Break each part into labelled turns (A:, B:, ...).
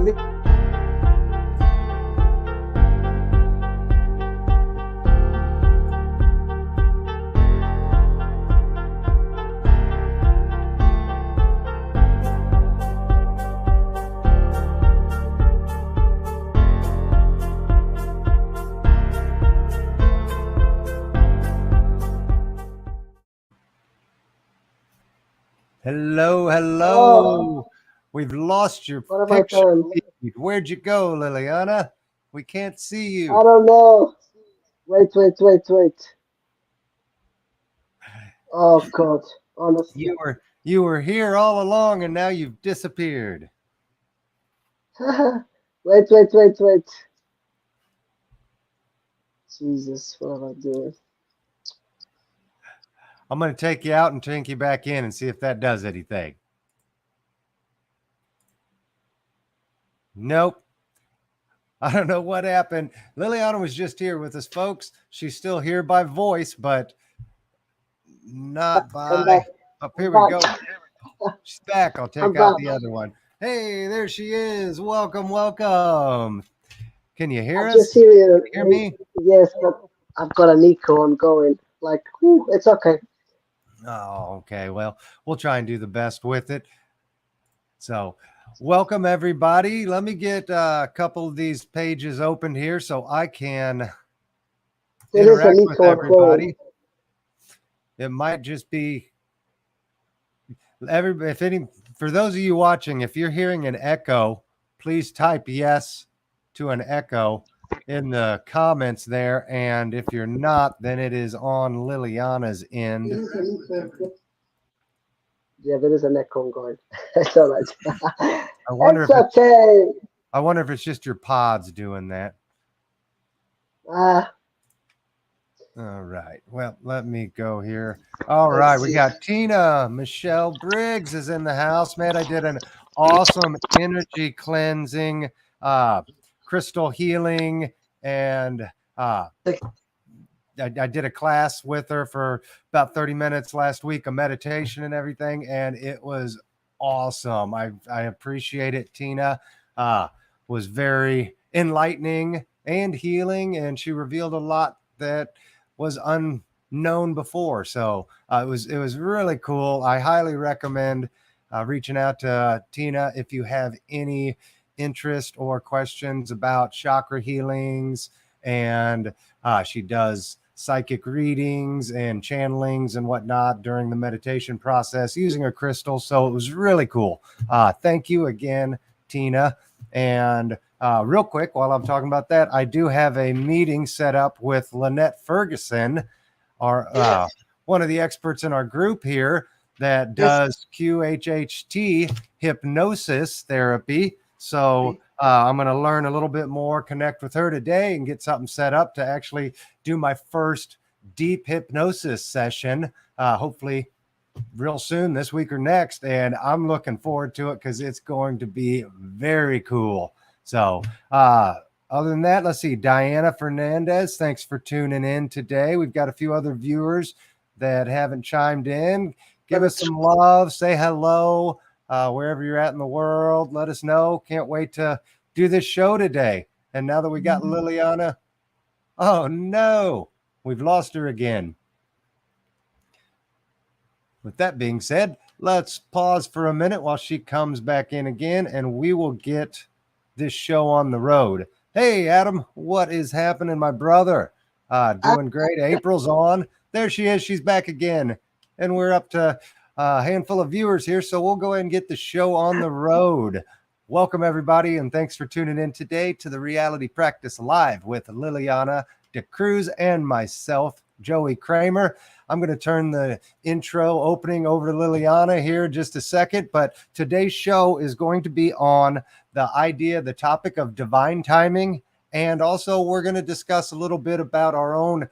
A: Hello.
B: Oh,
A: We've lost your
B: what have I
A: picture
B: done?
A: feed. Where'd you go, Liliana? We can't see
B: I
A: you.
B: don't know. Wait. Oh God, honestly.
A: You were here all along and now you've disappeared.
B: Wait. Jesus, what am I doing?
A: I'm going to take you out and take you back in and see if that does anything. Nope. I don't know what happened. Liliana was just here with us, folks. She's still here by voice, but not
B: I'm back.
A: by. Up
B: I'm
A: here we
B: back.
A: go. She's back. I'll
B: I'm
A: take out
B: back.
A: the other one. Hey, there she is. Welcome. Can you hear
B: I'm
A: us?
B: just here.
A: Hear me?
B: Yes, but I've got an echo on going. Like, it's okay.
A: Oh, okay. Well, we'll try and do the best with it. So, welcome everybody. Let me get a couple of these pages open here so I can
B: There is an
A: interact with
B: echo on going.
A: everybody. It might just be everybody. For those of you watching, if you're hearing an echo, please type yes to an echo in the comments there. And if you're not, then it is on Liliana's end.
B: There is an echo. Yeah, there is an echo on going. It's all right.
A: I wonder
B: It's
A: if it's
B: okay.
A: I wonder if it's just your pods doing that.
B: Ah,
A: All right. Well, let me go here. All
B: let's
A: right. We
B: see.
A: got Tina. Michelle Briggs is in the house. Man, I did an awesome energy cleansing, crystal healing, and I did a class with her for about 30 minutes last week, a meditation and everything, and it was awesome. I appreciate it. Tina was very enlightening and healing, and she revealed a lot that was unknown before. So it was really cool. I highly recommend reaching out to Tina if you have any interest or questions about chakra healings, and she does psychic readings and channelings and whatnot during the meditation process using a crystal. So it was really cool. Thank you again, Tina. And real quick, while I'm talking about that, I do have a meeting set up with Lynette Ferguson, our one of the experts in our group here that does QHHT hypnosis therapy. So I'm going to learn a little bit more, connect with her today, and get something set up to actually do my first deep hypnosis session, hopefully real soon, this week or next. And I'm looking forward to it because it's going to be very cool. So other than that, let's see. Diana Fernandez, thanks for tuning in today. We've got a few other viewers that haven't chimed in. Give us some love. Say hello wherever you're at in the world. Let us know. Can't wait to do this show today. And now that we got Liliana, oh no, we've lost her again. With that being said, let's pause for a minute while she comes back in again, and we will get this show on the road. Hey, Adam, what is happening, my brother? Doing great. April's on. There she is. She's back again. And we're up to a handful of viewers here, so we'll go ahead and get the show on the road. Welcome, everybody, and thanks for tuning in today to the Reality Practice Live with Liliana Cruz and myself, Joey Kramer. I'm going to turn the intro opening over to Liliana here in just a second, but today's show is going to be on the topic of divine timing, and also we're going to discuss a little bit about our own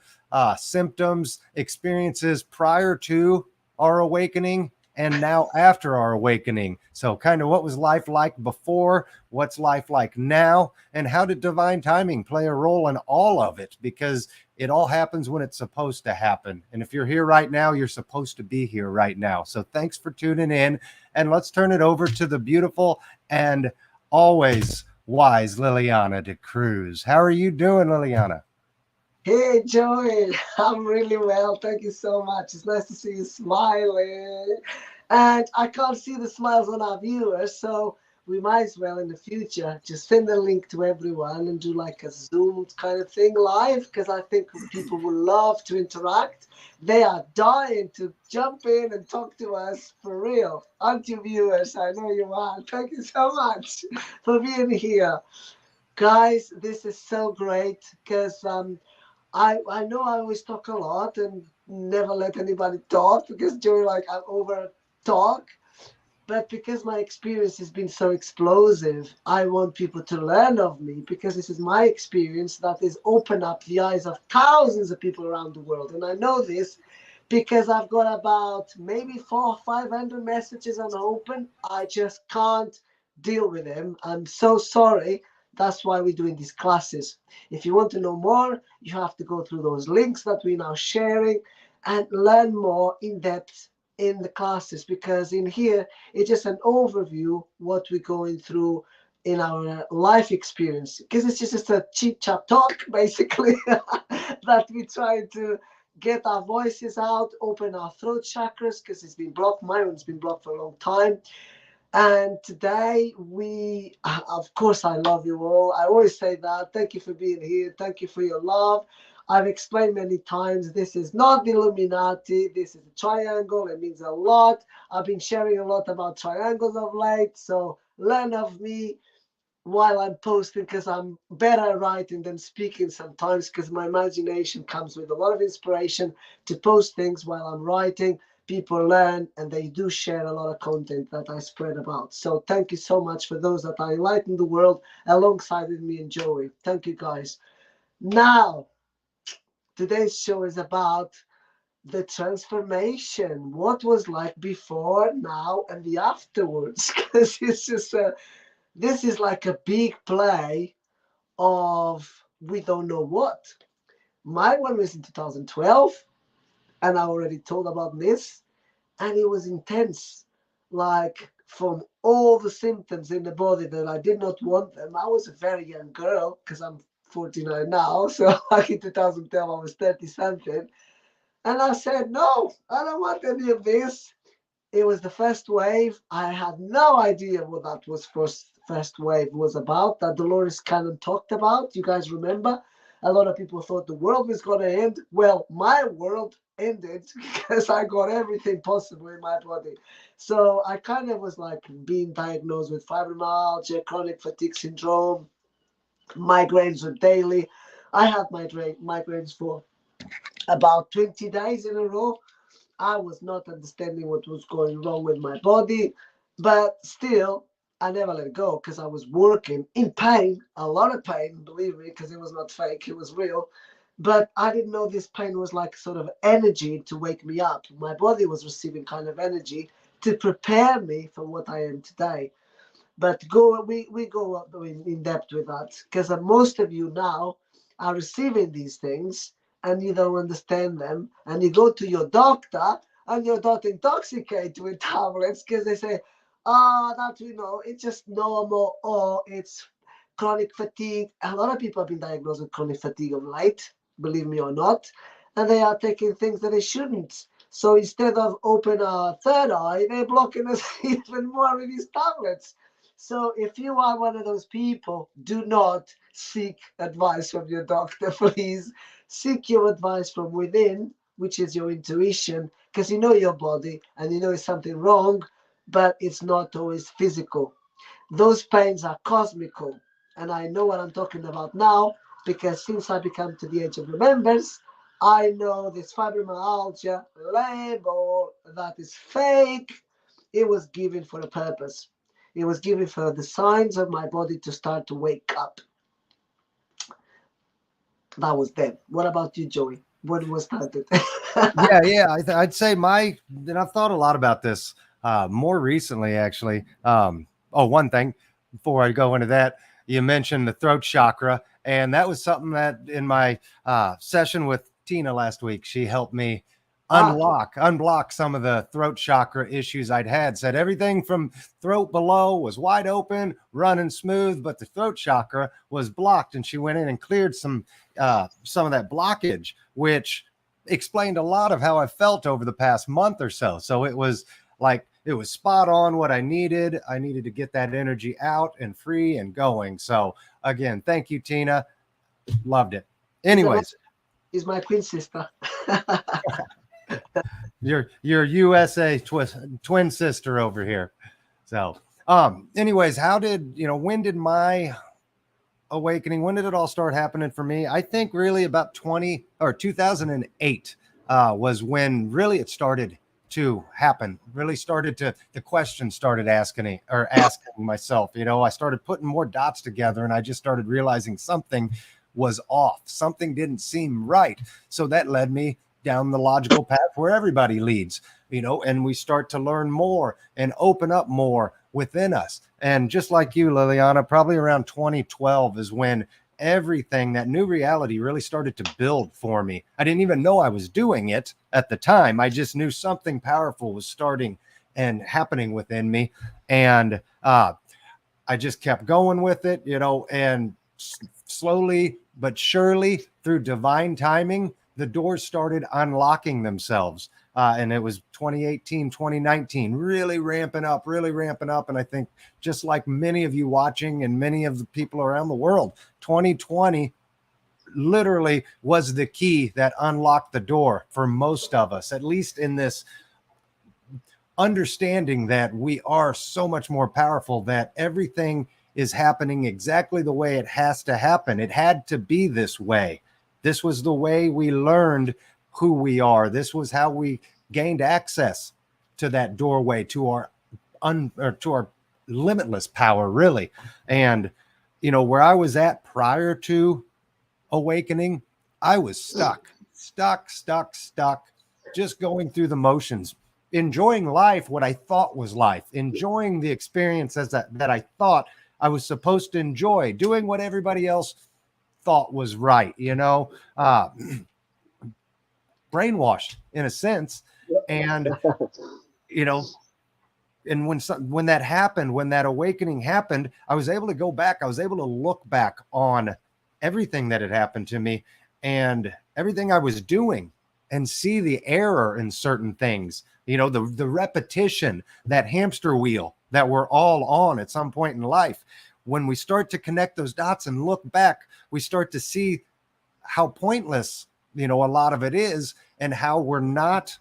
A: symptoms, experiences prior to our awakening and now after our awakening. So kind of what was life like before, what's life like now, and how did divine timing play a role in all of it? Because it all happens when it's supposed to happen. And if you're here right now, you're supposed to be here right now. So thanks for tuning in, and let's turn it over to the beautiful and always wise Liliana to Cruz. How are you doing, Liliana?
B: Hey, Joey, I'm really well. Thank you so much. It's nice to see you smiling. And I can't see the smiles on our viewers, so we might as well in the future just send a link to everyone and do like a Zoom kind of thing live because I think people will love to interact. They are dying to jump in and talk to us for real. Aren't you, viewers? I know you are. Thank you so much for being here. Guys, this is so great because I know I always talk a lot and never let anybody talk because Joey like I over talk. But because my experience has been so explosive, I want people to learn of me because this is my experience that is open up the eyes of thousands of people around the world. And I know this because I've got about maybe 400 or 500 messages unopened. I just can't deal with them. I'm so sorry. That's why we're doing these classes. If you want to know more, you have to go through those links that we're now sharing and learn more in depth in the classes because in here it's just an overview what we're going through in our life experience because it's just a cheap chat talk basically that we try to get our voices out, open our throat chakras because it's been blocked. My one's been blocked for a long time. And today of course, I love you all. I always say that. Thank you for being here. Thank you for your love. I've explained many times this is not the Illuminati. This is a triangle. It means a lot. I've been sharing a lot about triangles of late. So learn of me while I'm posting because I'm better at writing than speaking sometimes because my imagination comes with a lot of inspiration to post things while I'm writing. People learn and they do share a lot of content that I spread about. So thank you so much for those that are enlightening the world alongside with me and Joey. Thank you guys. Now, today's show is about the transformation, what was like before, now, and the afterwards. Because it's just this is like a big play of we don't know what. My one was in 2012, and I already told about this, and it was intense. Like from all the symptoms in the body that I did not want them. I was a very young girl because I'm 49 now, so like in 2012 I was 30 something, and I said no, I don't want any of this. It was the first wave. I had no idea what that was first wave was about that Dolores Cannon talked about. You guys remember? A lot of people thought the world was going to end. Well, my world ended because I got everything possible in my body. So I kind of was like being diagnosed with fibromyalgia, chronic fatigue syndrome, migraines were daily. I had migraines for about 20 days in a row. I was not understanding what was going wrong with my body, but still, I never let go because I was working in pain, a lot of pain, believe me, because it was not fake, it was real. But I didn't know this pain was like sort of energy to wake me up. My body was receiving kind of energy to prepare me for what I am today. But we go up in depth with that because most of you now are receiving these things and you don't understand them, and you go to your doctor and you're not intoxicated with tablets because they say, that we know it's just normal or it's chronic fatigue. A lot of people have been diagnosed with chronic fatigue of late, believe me or not, and they are taking things that they shouldn't. So instead of open a third eye, they're blocking us even more with these tablets. So if you are one of those people, do not seek advice from your doctor, please. Seek your advice from within, which is your intuition, because you know your body and you know it's something wrong, but it's not always physical. Those pains are cosmical. And I know what I'm talking about now because since I become to the age of remembrance, I know this fibromyalgia label that is fake. It was given for a purpose. It was given for the signs of my body to start to wake up. That was then. What about you, Joey? When was started?
A: Yeah. I'd say and I've thought a lot about this more recently, actually. One thing before I go into that, you mentioned the throat chakra, and that was something that in my session with Tina last week, she helped me
B: Ah,
A: unblock some of the throat chakra issues I'd had. Said everything from throat below was wide open, running smooth, but the throat chakra was blocked. And she went in and cleared some of that blockage, which explained a lot of how I felt over the past month or so. So it was like it was spot on what I needed. I needed to get that energy out and free and going. So again, thank you, Tina. Loved it.
B: he's, a,
A: Anyways,
B: he's my twin sister.
A: your USA twin sister over here. So, anyways, how did when did my awakening? When did it all start happening for me? I think really about 2008 was when really it started to happen. Really started to the question started asking myself. I started putting more dots together, and I just started realizing something was off. Something didn't seem right. So that led me down the logical path where everybody leads, and we start to learn more and open up more within us. And just like you, Liliana, probably around 2012 is when everything, that new reality really started to build for me. I didn't even know I was doing it at the time. I just knew something powerful was starting and happening within me. And I just kept going with it, and slowly but surely through divine timing, the doors started unlocking themselves. And it was 2018, 2019, really ramping up. And I think just like many of you watching and many of the people around the world, 2020 literally was the key that unlocked the door for most of us, at least in this understanding that we are so much more powerful, that everything is happening exactly the way it has to happen. It had to be this way. This was the way we learned who we are. This was how we gained access to that doorway, to our limitless power, really. And where I was at prior to awakening, I was stuck, just going through the motions, enjoying life, what I thought was life, enjoying the experiences that I thought I was supposed to enjoy, doing what everybody else thought was right, brainwashed in a sense. And, and when that happened, when that awakening happened, I was able to go back. I was able to look back on everything that had happened to me and everything I was doing and see the error in certain things, the repetition, that hamster wheel that we're all on at some point in life. When we start to connect those dots and look back, we start to see how pointless, a lot of it is, and how we're not,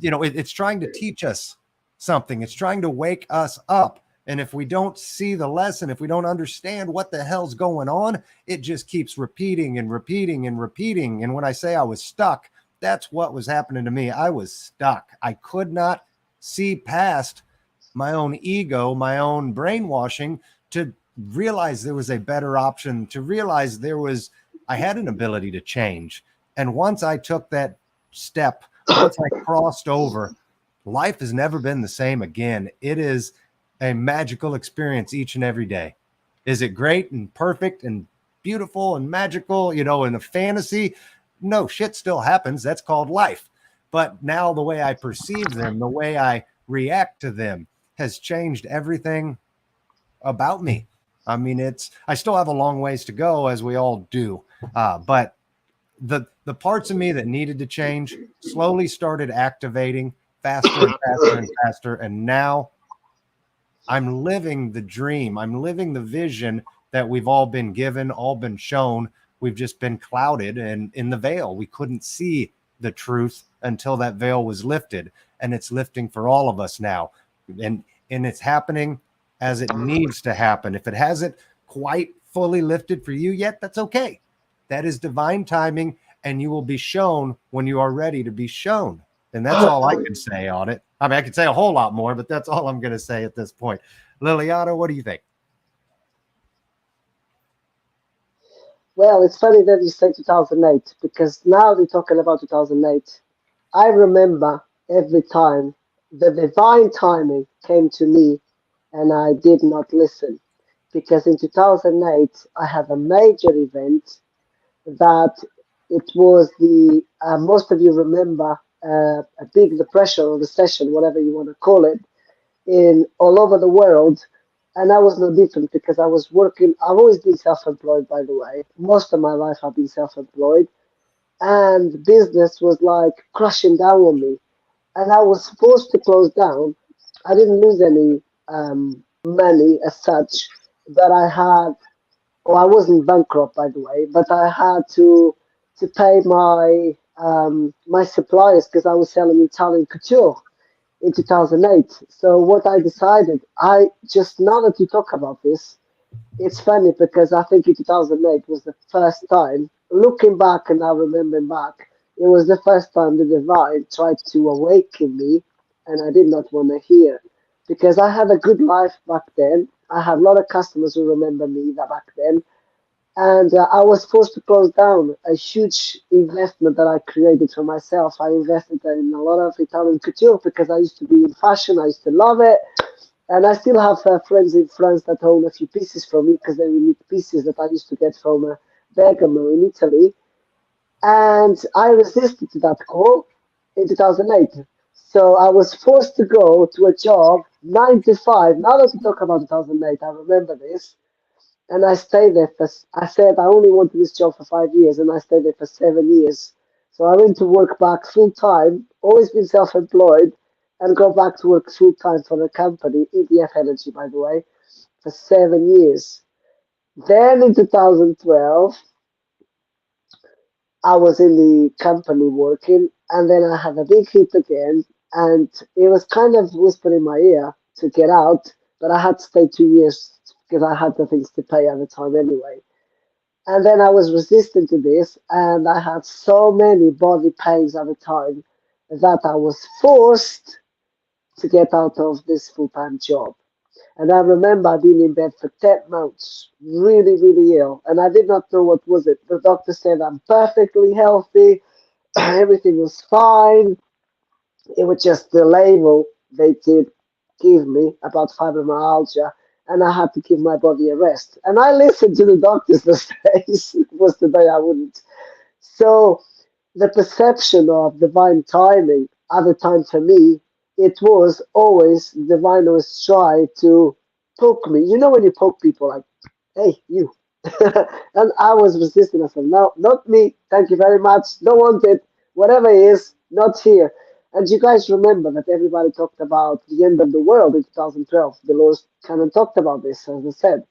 A: it's trying to teach us something. It's trying to wake us up. And if we don't see the lesson, if we don't understand what the hell's going on, it just keeps repeating and repeating and repeating. And when I say I was stuck, that's what was happening to me. I was stuck. I could not see past my own ego, my own brainwashing, to realize there was a better option, to realize I had an ability to change. And once I took that step, once I crossed over, life has never been the same again. It is a magical experience each and every day. Is it great and perfect and beautiful and magical, in a fantasy? No, shit still happens. That's called life. But now the way I perceive them, the way I react to them has changed everything about me. I mean, I still have a long ways to go, as we all do. But the parts of me that needed to change slowly started activating faster and faster and faster. And now I'm living the dream. I'm living the vision that we've all been given, all been shown. We've just been clouded and in the veil. We couldn't see the truth until that veil was lifted. And it's lifting for all of us now. And it's happening as it needs to happen. If it hasn't quite fully lifted for you yet, that's okay. That is divine timing, and you will be shown when you are ready to be shown. And that's all I can say on it. I mean, I could say a whole lot more, but that's all I'm going to say at this point. Liliana, what do you think?
B: Well, it's funny that you say 2008 because now we're talking about 2008. I remember every time the divine timing came to me and I did not listen because in 2008 I had a major event that it was the most of you remember a big depression or recession, whatever you want to call it, in all over the world. And I was no different because I was working. I've always been self-employed, by the way. Most of my life I've been self-employed, and business was like crushing down on me, and I was forced to close down. I didn't lose any money as such, but I had, or I wasn't bankrupt, by the way, but I had to pay my suppliers because I was selling Italian couture in 2008. So what I decided, I just now that you talk about this, it's funny because I think in 2008 was the first time, looking back and now remembering back, it was the first time the divine tried to awaken me, and I did not want to hear. Because I had a good life back then. I had a lot of customers who remember me that back then. And I was forced to close down a huge investment that I created for myself. I invested in a lot of Italian couture because I used to be in fashion. I used to love it, and I still have friends in France that own a few pieces from me because they were unique pieces that I used to get from Bergamo in Italy. And I resisted to that call in 2008. So I was forced to go to a job, 9 to 5. Now that we talk about 2008, I remember this. And I stayed there for, I said I only wanted this job for 5 years, and I stayed there for 7 years. So I went to work back full time, always been self employed, and go back to work full time for the company, EDF Energy, by the way, for 7 years. Then in 2012, I was in the company working, and then I had a big hit again, and it was kind of whispered in my ear to get out, but I had to stay 2 years because I had the things to pay at the time anyway. And then I was resistant to this, and I had so many body pains at the time that I was forced to get out of this full time job. And I remember being in bed for 10 months, really, really ill, and I did not know what was it. The doctor said I'm perfectly healthy, everything was fine. It was just the label they did give me about fibromyalgia, and I had to give my body a rest. And I listened to the doctors those days. It was the day I wouldn't. So the perception of divine timing at the time for me, it was always divine always try to poke me. You know when you poke people like, hey, you. And I was resisting. I said, no, not me. Thank you very much. Don't want it. Whatever it is, not here. And you guys remember that everybody talked about the end of the world in 2012. The Lord kind of talked about this, as I said.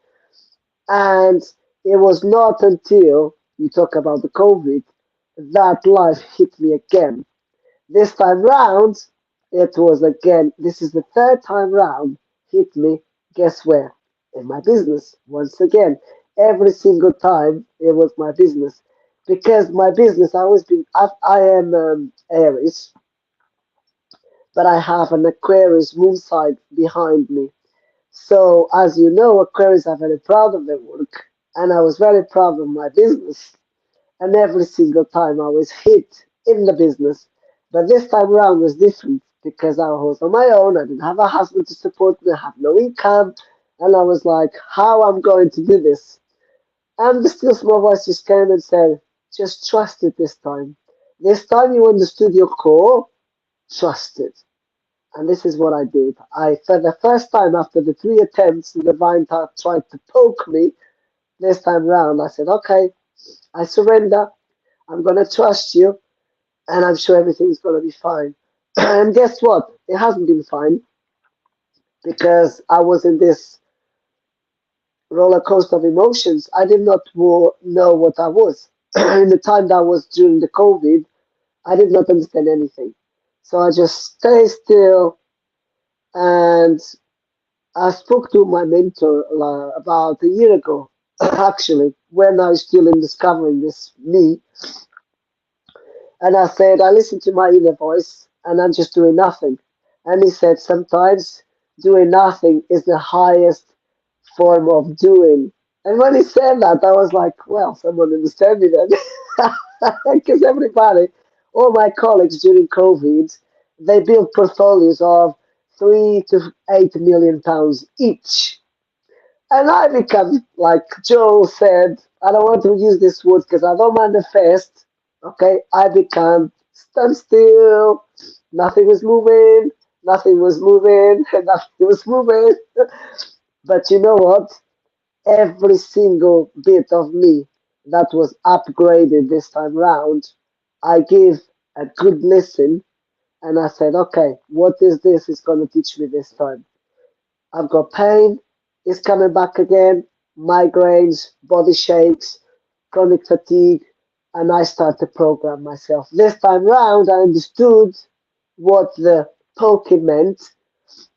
B: And it was not until you talk about the COVID that life hit me again. This time round, it was again, this is the third time round, hit me, guess where? In my business, once again. Every single time, it was my business. Because my business, I always been, I am Aries, but I have an Aquarius moon side behind me. So, as you know, Aquarius are very proud of their work, and I was very proud of my business. And every single time I was hit in the business. But this time around was different because I was on my own. I didn't have a husband to support me. I have no income. And I was like, how I'm going to do this? And the still small voice just came and said, just trust it this time. This time you understood your core, trust it. And this is what I did. For the first time after the 3 attempts, the divine tried to poke me. This time round, I said, okay, I surrender. I'm going to trust you, and I'm sure everything's going to be fine. And guess what? It hasn't been fine because I was in this roller coaster of emotions. I did not know what I was. In the time that was during the COVID, I did not understand anything. So I just stay still, and I spoke to my mentor about a year ago, actually, when I was still in discovering this me. And I said, I listen to my inner voice and I'm just doing nothing. And he said, sometimes doing nothing is the highest form of doing. And when he said that, I was like, well, someone understand me then. Because everybody, all my colleagues during COVID, they built portfolios of 3 to 8 million pounds each. And I become, like Joe said, I don't want to use this word because I don't manifest. Okay, I become stand still. Nothing was moving. Nothing was moving. Nothing was moving. But you know what? Every single bit of me that was upgraded this time round, I gave a good listen and I said, okay, what is this is going to teach me this time? I've got pain, it's coming back again, migraines, body shakes, chronic fatigue, and I start to program myself. This time round, I understood what the poking meant,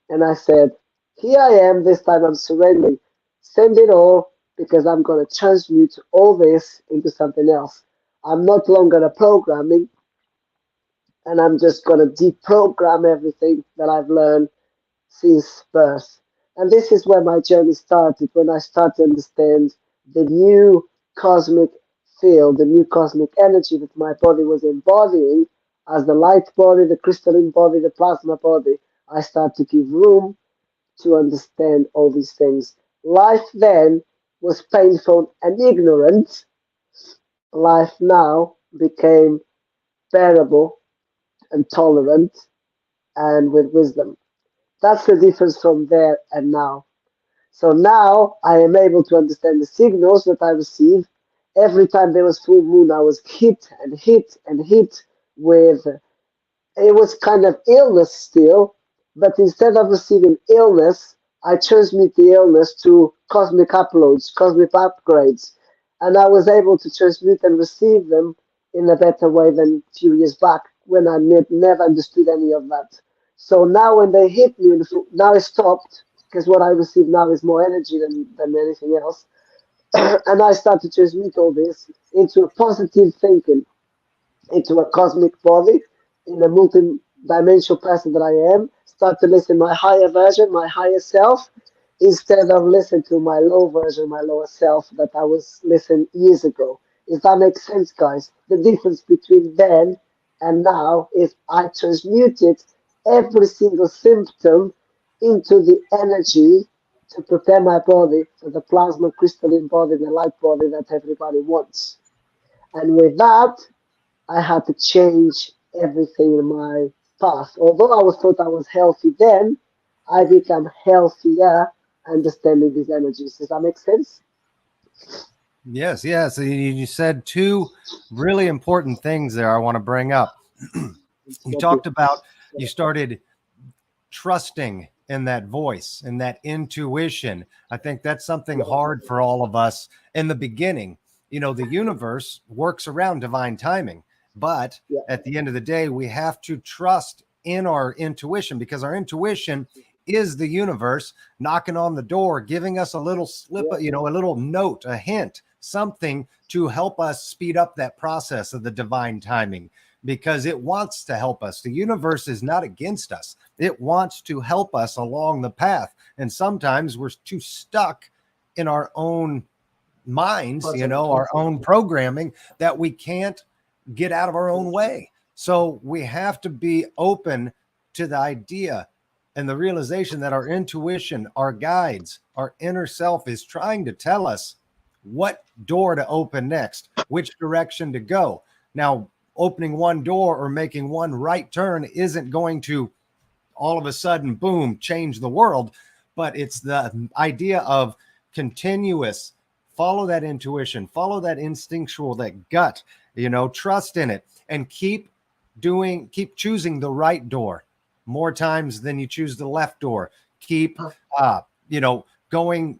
B: and I said, here I am, this time I'm surrendering. Send it all, because I'm going to transmute all this into something else. I'm not longer a programming, and I'm just going to deprogram everything that I've learned since birth. And this is where my journey started, when I started to understand the new cosmic field, the new cosmic energy that my body was embodying as the light body, the crystalline body, the plasma body. I started to give room to understand all these things. Life then was painful and ignorant. Life now became bearable and tolerant and with wisdom. That's the difference from there and now. So now I am able to understand the signals that I receive. Every time there was full moon, I was hit and hit and hit with, it was kind of illness still, but instead of receiving illness, I transmit the illness to cosmic uploads, cosmic upgrades, and I was able to transmit and receive them in a better way than a few years back when I never understood any of that. So now when they hit me, now it stopped because what I receive now is more energy than anything else, and I start to transmit all this into a positive thinking, into a cosmic body, in a multi-dimensional person that I am, start to listen to my higher version, my higher self, instead of listening to my low version, my lower self that I was listening years ago. If that makes sense, guys, the difference between then and now is I transmuted every single symptom into the energy to prepare my body for the plasma crystalline body, the light body that everybody wants. And with that, I had to change everything in my path. Although I was thought I was healthy then, I become healthier understanding these energies. Does that make sense?
A: Yes, yes. You said two really important things there I want to bring up. You talked about you started trusting in that voice and that intuition. I think that's something hard for all of us in the beginning. You know, the universe works around divine timing, but
B: Yeah,
A: at the end of the day, we have to trust in our intuition because our intuition is the universe knocking on the door, giving us a little slip,
B: yeah,
A: a little note, a hint, something to help us speed up that process of the divine timing because it wants to help us. The universe is not against us. It wants to help us along the path. And sometimes we're too stuck in our own minds, our own programming that we can't get out of our own way. So we have to be open to the idea and the realization that our intuition, our guides, our inner self is trying to tell us what door to open next, which direction to go. Now, opening one door or making one right turn isn't going to all of a sudden, boom, change the world. But it's the idea of continuous follow that intuition, follow that instinctual, that gut, trust in it and keep choosing the right door more times than you choose the left door. Keep, going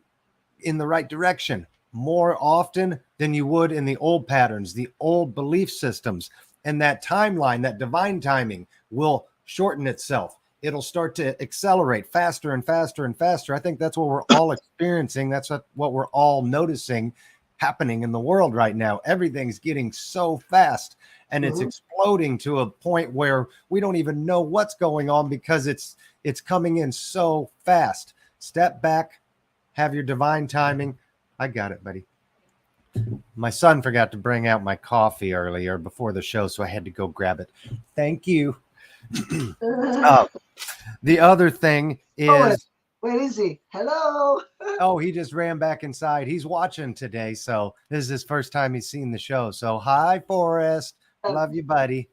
A: in the right direction more often than you would in the old patterns, the old belief systems. And that timeline, that divine timing will shorten itself. It'll start to accelerate faster and faster and faster. I think that's what we're all experiencing. That's what we're all noticing happening in the world right now. Everything's getting so fast and it's exploding to a point where we don't even know what's going on because it's coming in so fast. Step back, have your divine timing. I got it, buddy. My son forgot to bring out my coffee earlier before the show, so I had to go grab it. Thank you. The other thing
B: Oh,
A: is,
B: where is he? Hello.
A: oh, he just ran back inside. He's watching today, so this is his first time he's seen the show. So, hi, Forrest. Love you, buddy.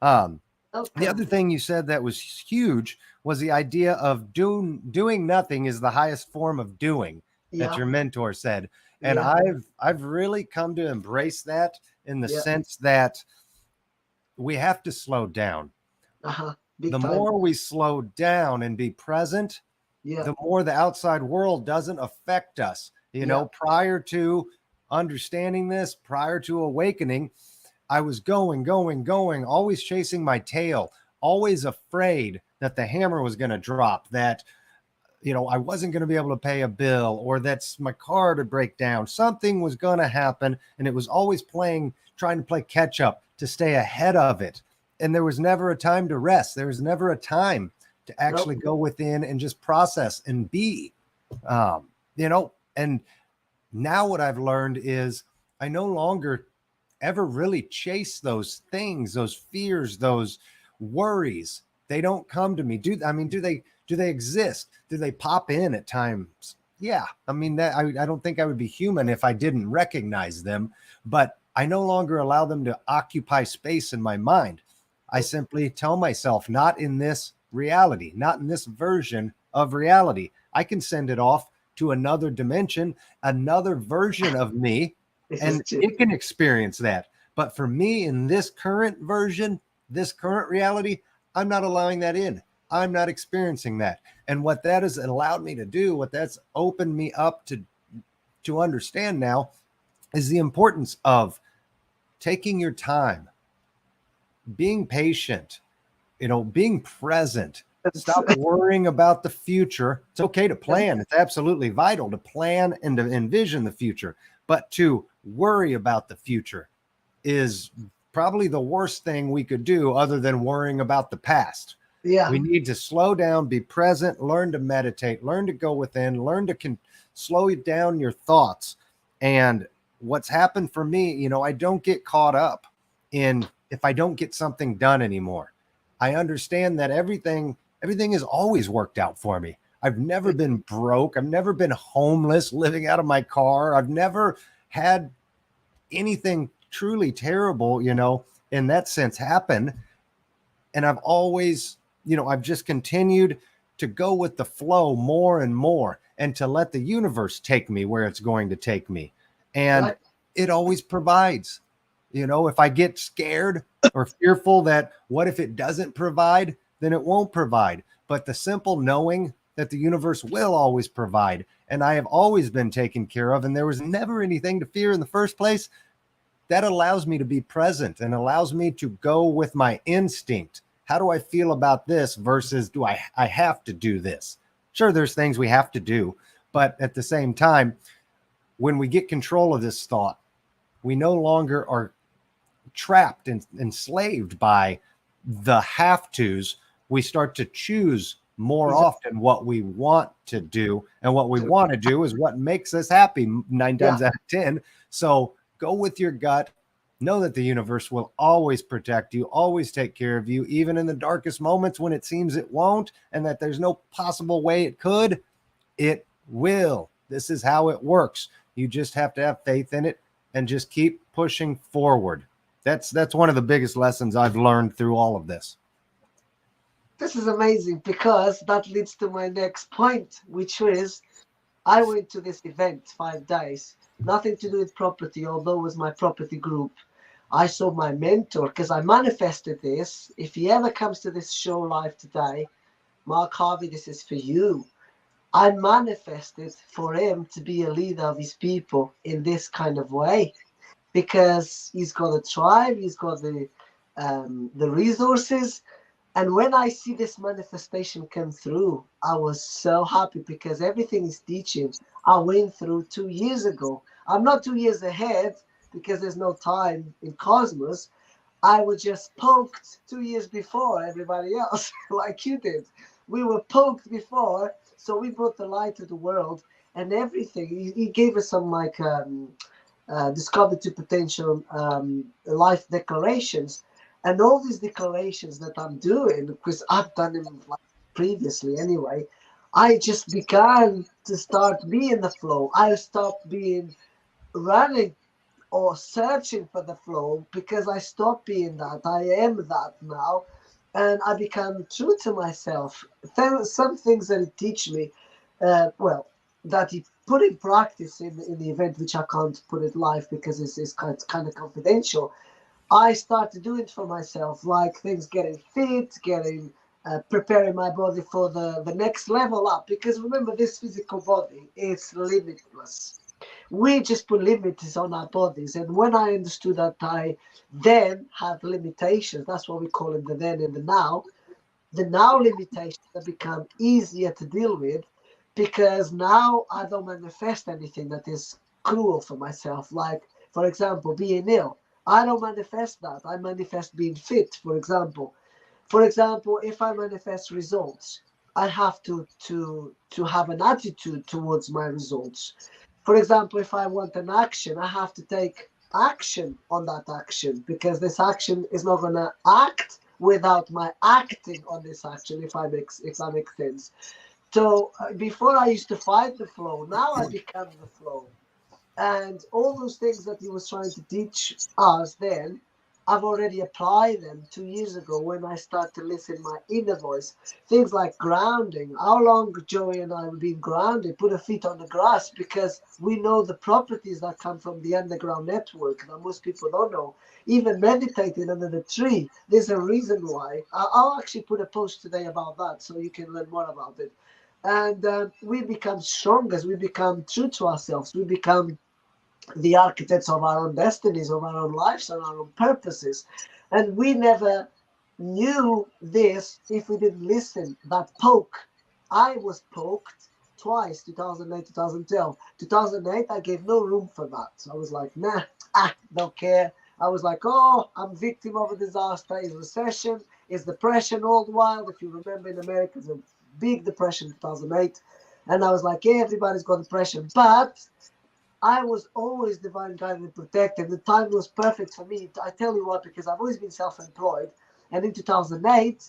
A: The
B: Okay.
A: other thing you said that was huge was the idea of doing nothing is the highest form of doing, that
B: Yeah.
A: your mentor said. And
B: Yeah.
A: I've really come to embrace that in the
B: Yeah.
A: sense that we have to slow down.
B: Big
A: The
B: time.
A: more we slow down and be present,
B: Yeah.
A: the more the outside world doesn't affect us.
B: Yeah.
A: Prior to understanding this, prior to awakening, I was going, always chasing my tail, always afraid that the hammer was going to drop, that, I wasn't going to be able to pay a bill, or that my car to break down. Something was going to happen. And it was always trying to play catch up to stay ahead of it. And there was never a time to rest. There was never a time to
B: Nope.
A: actually go within and just process and be, and now what I've learned is I no longer ever really chase those things, those fears, those worries. They don't come to me. Do they exist? Do they pop in at times? Yeah. I mean, that I don't think I would be human if I didn't recognize them, but I no longer allow them to occupy space in my mind. I simply tell myself, not in this reality, not in this version of reality. I can send it off to another dimension, another version of me,
B: This is
A: and
B: true.
A: it can experience that. But for me, in this current version, this current reality, I'm not allowing that in. I'm not experiencing that. And what that has allowed me to do, what that's opened me up to understand now, is the importance of taking your time, being patient, being present.
B: It's,
A: Stop worrying about the future. It's okay to plan. It's absolutely vital to plan and to envision the future. But to worry about the future is probably the worst thing we could do, other than worrying about the past.
B: yeah.
A: We need to slow down, be present, learn to meditate, learn to go within, learn to slow down your thoughts. And what's happened for me, I don't get caught up in if I don't get something done anymore. I understand that everything has always worked out for me. I've never been broke. I've never been homeless, living out of my car. I've never had anything truly terrible, in that sense happen. And I've always, I've just continued to go with the flow more and more, and to let the universe take me where it's going to take me. And
B: Right.
A: it always provides. If I get scared or fearful that what if it doesn't provide, then it won't provide. But the simple knowing that the universe will always provide, and I have always been taken care of, and there was never anything to fear in the first place, that allows me to be present and allows me to go with my instinct. How do I feel about this versus do I have to do this? Sure, there's things we have to do, but at the same time, when we get control of this thought, we no longer are trapped and enslaved by the have tos. We start to choose more often what we want to do, and what we want to do is what makes us happy 9
B: Yeah.
A: times out of 10. So go with your gut. Know that the universe will always protect you, always take care of you, even in the darkest moments when it seems it won't, and that there's no possible way it could. It will. This is how it works. You just have to have faith in it and just keep pushing forward. That's one of the biggest lessons I've learned through all of this.
B: This is amazing because that leads to my next point, which is I went to this event 5 days, nothing to do with property, although it was my property group. I saw my mentor because I manifested this. If he ever comes to this show live today, Mark Harvey, this is for you. I manifested for him to be a leader of his people in this kind of way, because he's got a tribe, he's got the resources. And when I see this manifestation come through, I was so happy because everything he's teaching, I went through 2 years ago. I'm not 2 years ahead because there's no time in cosmos. I was just poked 2 years before everybody else, like you did. We were poked before, so we brought the light to the world and everything. He gave us some discovery to potential life declarations, and all these declarations that I'm doing, because I've done them like previously anyway. I just began to start being the flow. I stopped being running or searching for the flow, because I stopped being that. I am that now. And I become true to myself. Some things that it teach me, well, that he put in practice in the event, which I can't put it live because it's kind of confidential. I started doing it for myself, like things getting fit, getting preparing my body for the next level up. Because remember, this physical body is limitless. We just put limits on our bodies. And when I understood that I then have limitations, that's what we call it, the then and the now limitations have become easier to deal with, because now I don't manifest anything that is cruel for myself. Like, for example, being ill. I don't manifest that. I manifest being fit, for example. For example, if I manifest results, I have to have an attitude towards my results. For example, if I want an action, I have to take action on that action, because this action is not going to act without my acting on this action, if that makes sense. So before I used to fight the flow, now I become the flow. And all those things that he was trying to teach us then, I've already applied them 2 years ago when I start to listen my inner voice. Things like grounding. How long Joey and I have been grounded, put our feet on the grass, because we know the properties that come from the underground network that most people don't know. Even meditating under the tree, there's a reason why. I'll actually put a post today about that so you can learn more about it. And we become stronger, we become true to ourselves, we become the architects of our own destinies, of our own lives, and our own purposes. And we never knew this if we didn't listen. That poke. I was poked twice, 2008, 2012. 2008, I gave no room for that. So I was like, nah, don't care. I was like, oh, I'm victim of a disaster. It's recession, it's depression all the while. If you remember, in America, it's a big depression in 2008. And I was like, yeah, everybody's got depression. But I was always divine guided and protected. The time was perfect for me. I tell you what, because I've always been self-employed. And in 2008,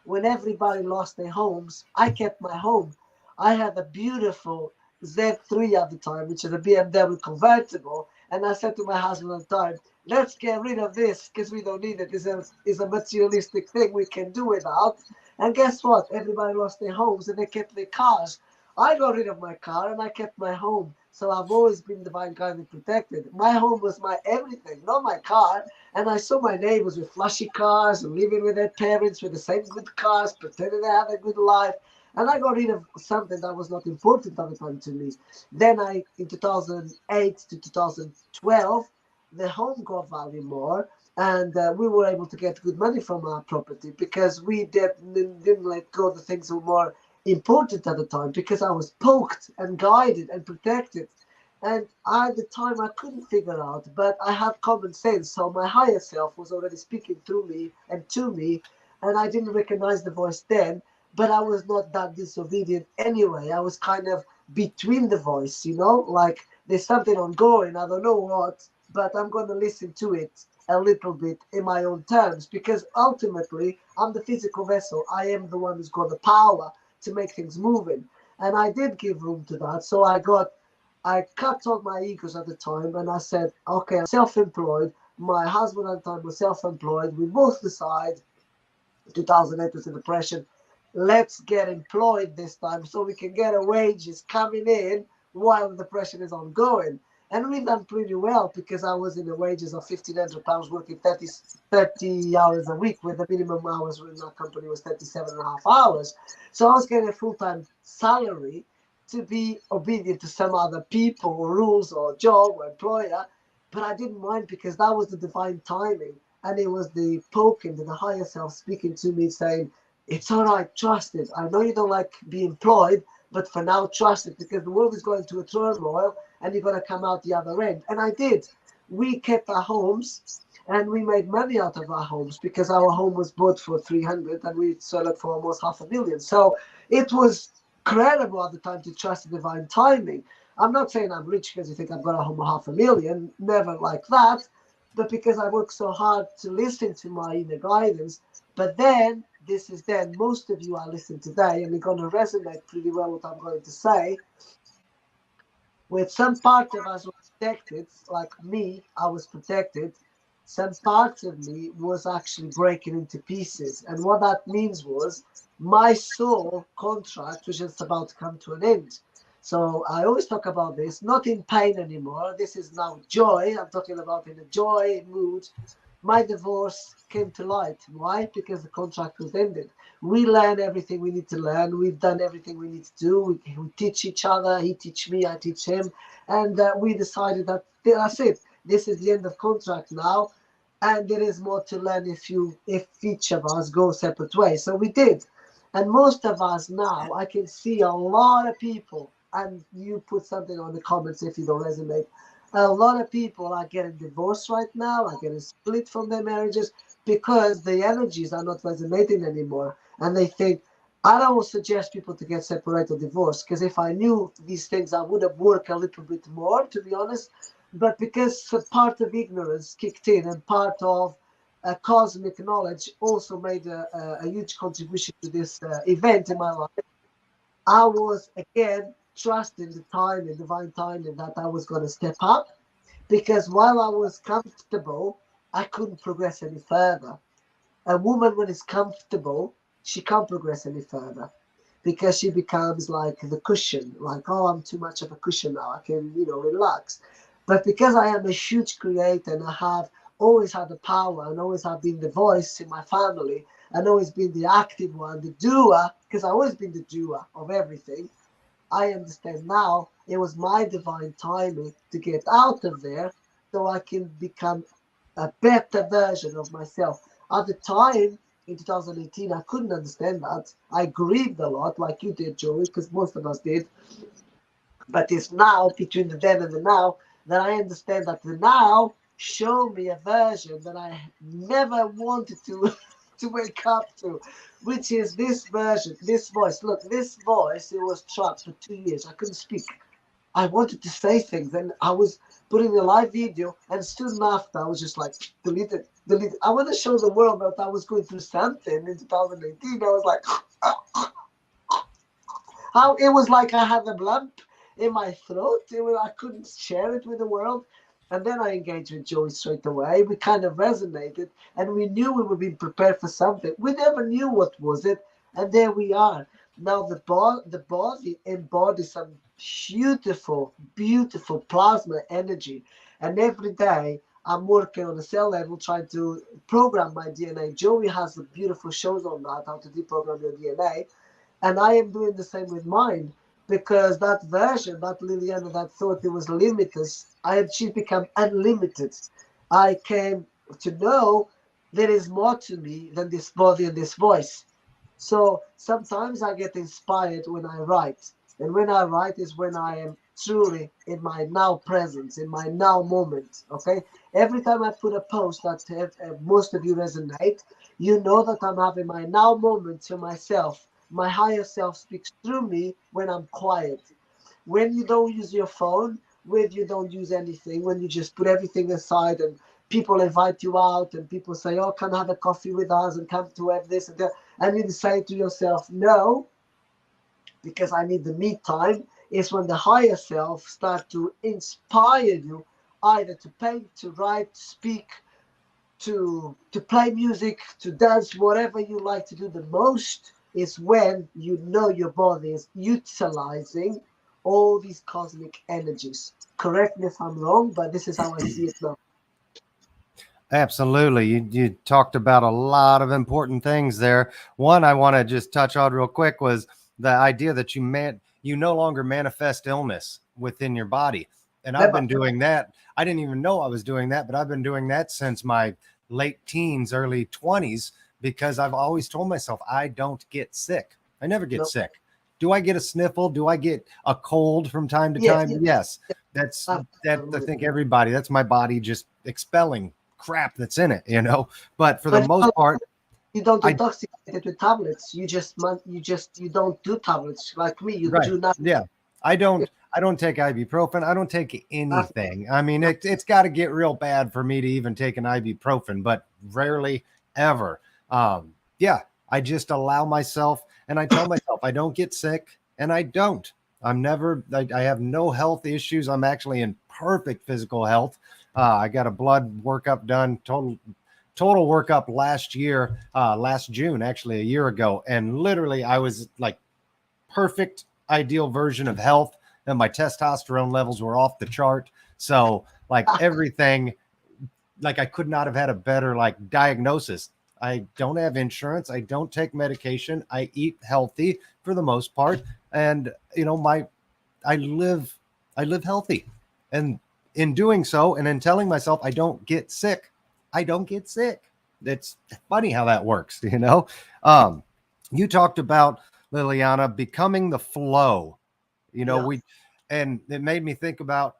B: when everybody lost their homes, I kept my home. I had a beautiful Z3 at the time, which is a BMW convertible. And I said to my husband at the time, let's get rid of this because we don't need it. It's a materialistic thing we can do without. And guess what? Everybody lost their homes and they kept their cars. I got rid of my car and I kept my home. So I've always been divine guided and protected. My home was my everything, not my car. And I saw my neighbors with flashy cars and living with their parents with the same good cars, pretending they had a good life. And I got rid of something that was not important at the time to me. Then in 2008 to 2012, the home got value more. And we were able to get good money from our property because we didn't let go of the things that were more important at the time, because I was poked and guided and protected. And at the time I couldn't figure out, but I had common sense. So my higher self was already speaking through me and to me, and I didn't recognize the voice then, but I was not that disobedient anyway. I was kind of between the voice, like there's something ongoing, I don't know what, but I'm going to listen to it a little bit in my own terms, because ultimately I'm the physical vessel. I am the one who's got the power to make things moving. And I did give room to that. So I cut all my egos at the time and I said, okay, I'm self-employed. My husband at the time was self-employed. We both decided 2008 was the depression. Let's get employed this time so we can get our wages coming in while the depression is ongoing. And we've done pretty well because I was in the wages of £1,500 working 30 hours a week, with the minimum hours in our company was 37 and a half hours. So I was getting a full-time salary to be obedient to some other people or rules or job or employer. But I didn't mind because that was the divine timing. And it was the poking, the higher self speaking to me saying, it's all right, trust it. I know you don't like being employed, but for now, trust it, because the world is going to a turmoil and you're going to come out the other end. And I did. We kept our homes and we made money out of our homes because our home was bought for 300 and we sold it for almost 500,000. So it was credible at the time to trust the divine timing. I'm not saying I'm rich because you think I've got a home of 500,000, never like that, but because I work so hard to listen to my inner guidance. But then, most of you are listening today, and you're going to resonate pretty well what I'm going to say. with some part of us was protected, like me, I was protected. Some parts of me was actually breaking into pieces. And what that means was my soul contract was just about to come to an end. So I always talk about this, not in pain anymore. This is now joy. I'm talking about in a joy mood. My divorce came to light. Why? Because the contract was ended. We learn everything we need to learn. We've done everything we need to do. We teach each other. He teach me, I teach him. And we decided that that's it. This is the end of contract now. And there is more to learn if each of us go separate ways. So we did. And most of us now, I can see a lot of people, and you put something on the comments if you don't resonate. A lot of people are getting divorced right now, are getting split from their marriages because the energies are not resonating anymore. And they think, I don't suggest people to get separated or divorced, because if I knew these things, I would have worked a little bit more, to be honest. But because part of ignorance kicked in and part of cosmic knowledge also made a huge contribution to this event in my life, I was again trusting the timing, divine timing, that I was going to step up, because while I was comfortable, I couldn't progress any further. A woman, when it's comfortable, she can't progress any further because she becomes like the cushion, like, oh, I'm too much of a cushion now. I can, relax. But because I am a huge creator and I have always had the power and always have been the voice in my family and always been the active one, the doer, because I've always been the doer of everything. I understand now it was my divine timing to get out of there so I can become a better version of myself. At the time, in 2018, I couldn't understand that. I grieved a lot, like you did, Joey, because most of us did. But it's now, between the then and the now, that I understand that the now showed me a version that I never wanted to to wake up to, which is this version, this voice. Look, this voice, it was trapped for 2 years. I couldn't speak. I wanted to say things, and I was putting a live video, and soon after I was just like, delete it, delete it. I want to show the world that I was going through something in 2018. I was like, how it was like I had a lump in my throat. I couldn't share it with the world. And then I engaged with Joey straight away. We kind of resonated, and we knew we were being prepared for something. We never knew what was it, and there we are. Now the body embodies some beautiful, beautiful plasma energy, and every day I'm working on a cell level trying to program my DNA. Joey has the beautiful shows on that, how to deprogram your DNA, and I am doing the same with mine, because that version, that Liliana that thought it was limitless, she's become unlimited. I came to know there is more to me than this body and this voice. So sometimes I get inspired when I write. And when I write is when I am truly in my now presence, in my now moment. Okay. Every time I put a post that most of you resonate, you know that I'm having my now moment to myself. My higher self speaks through me when I'm quiet. When you don't use your phone, when you don't use anything, when you just put everything aside and people invite you out and people say, oh, can I have a coffee with us and come to have this and that, and you say to yourself, no, because I need the me time, is when the higher self start to inspire you either to paint, to write, to speak, to play music, to dance, whatever you like to do the most, is when you know your body is utilizing all these cosmic energies. Correct me if I'm wrong, but this is how I see it now.
A: Absolutely. You talked about a lot of important things there. One I want to just touch on real quick was the idea that you no longer manifest illness within your body. And I've
B: Never.
A: been doing that. I didn't even know I was doing that, but I've been doing that since my late teens, early 20s, because I've always told myself I don't get sick. I never get
B: No.
A: sick. Do I get a sniffle? Do I get a cold from time to
B: Yes,
A: time? Yes. That's that. I
B: absolutely.
A: think everybody, that's my body just expelling crap that's in it. But for the
B: But
A: most part,
B: you don't
A: I
B: intoxicate it with tablets. You don't do tablets like me. You
A: right.
B: do not.
A: Yeah. I don't take ibuprofen. I don't take
B: Nothing.
A: anything. I mean, it's got to get real bad for me to even take an ibuprofen, but rarely ever. Yeah, I just allow myself and I tell myself I don't get sick and I don't. I have no health issues. I'm actually in perfect physical health. I got a blood workup done, total workup last year, last June, actually a year ago. And literally I was like perfect ideal version of health, and my testosterone levels were off the chart. So like everything, like I could not have had a better like diagnosis. I don't have insurance. I don't take medication. I eat healthy for the most part. And my I live I live healthy. And in doing so and in telling myself I don't get sick, I don't get sick. It's funny how that works. Um, you talked about Liliana becoming the flow.
B: Yeah.
A: We and it made me think about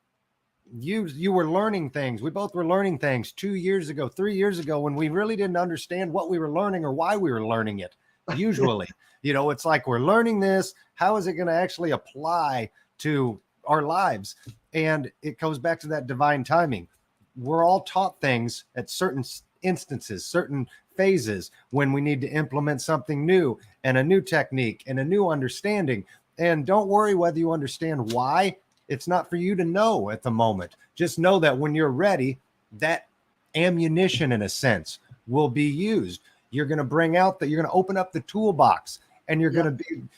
A: you were learning things. We both were learning things 2 years ago, 3 years ago, when we really didn't understand what we were learning or why we were learning it. Usually, it's like we're learning this. How is it going to actually apply to our lives? And it goes back to that divine timing. We're all taught things at certain instances, certain phases when we need to implement something new and a new technique and a new understanding. And don't worry whether you understand why. It's not for you to know at the moment. Just know that when you're ready, that ammunition, in a sense, will be used. You're going to bring out that you're going to open up the toolbox, and you're
B: Yeah.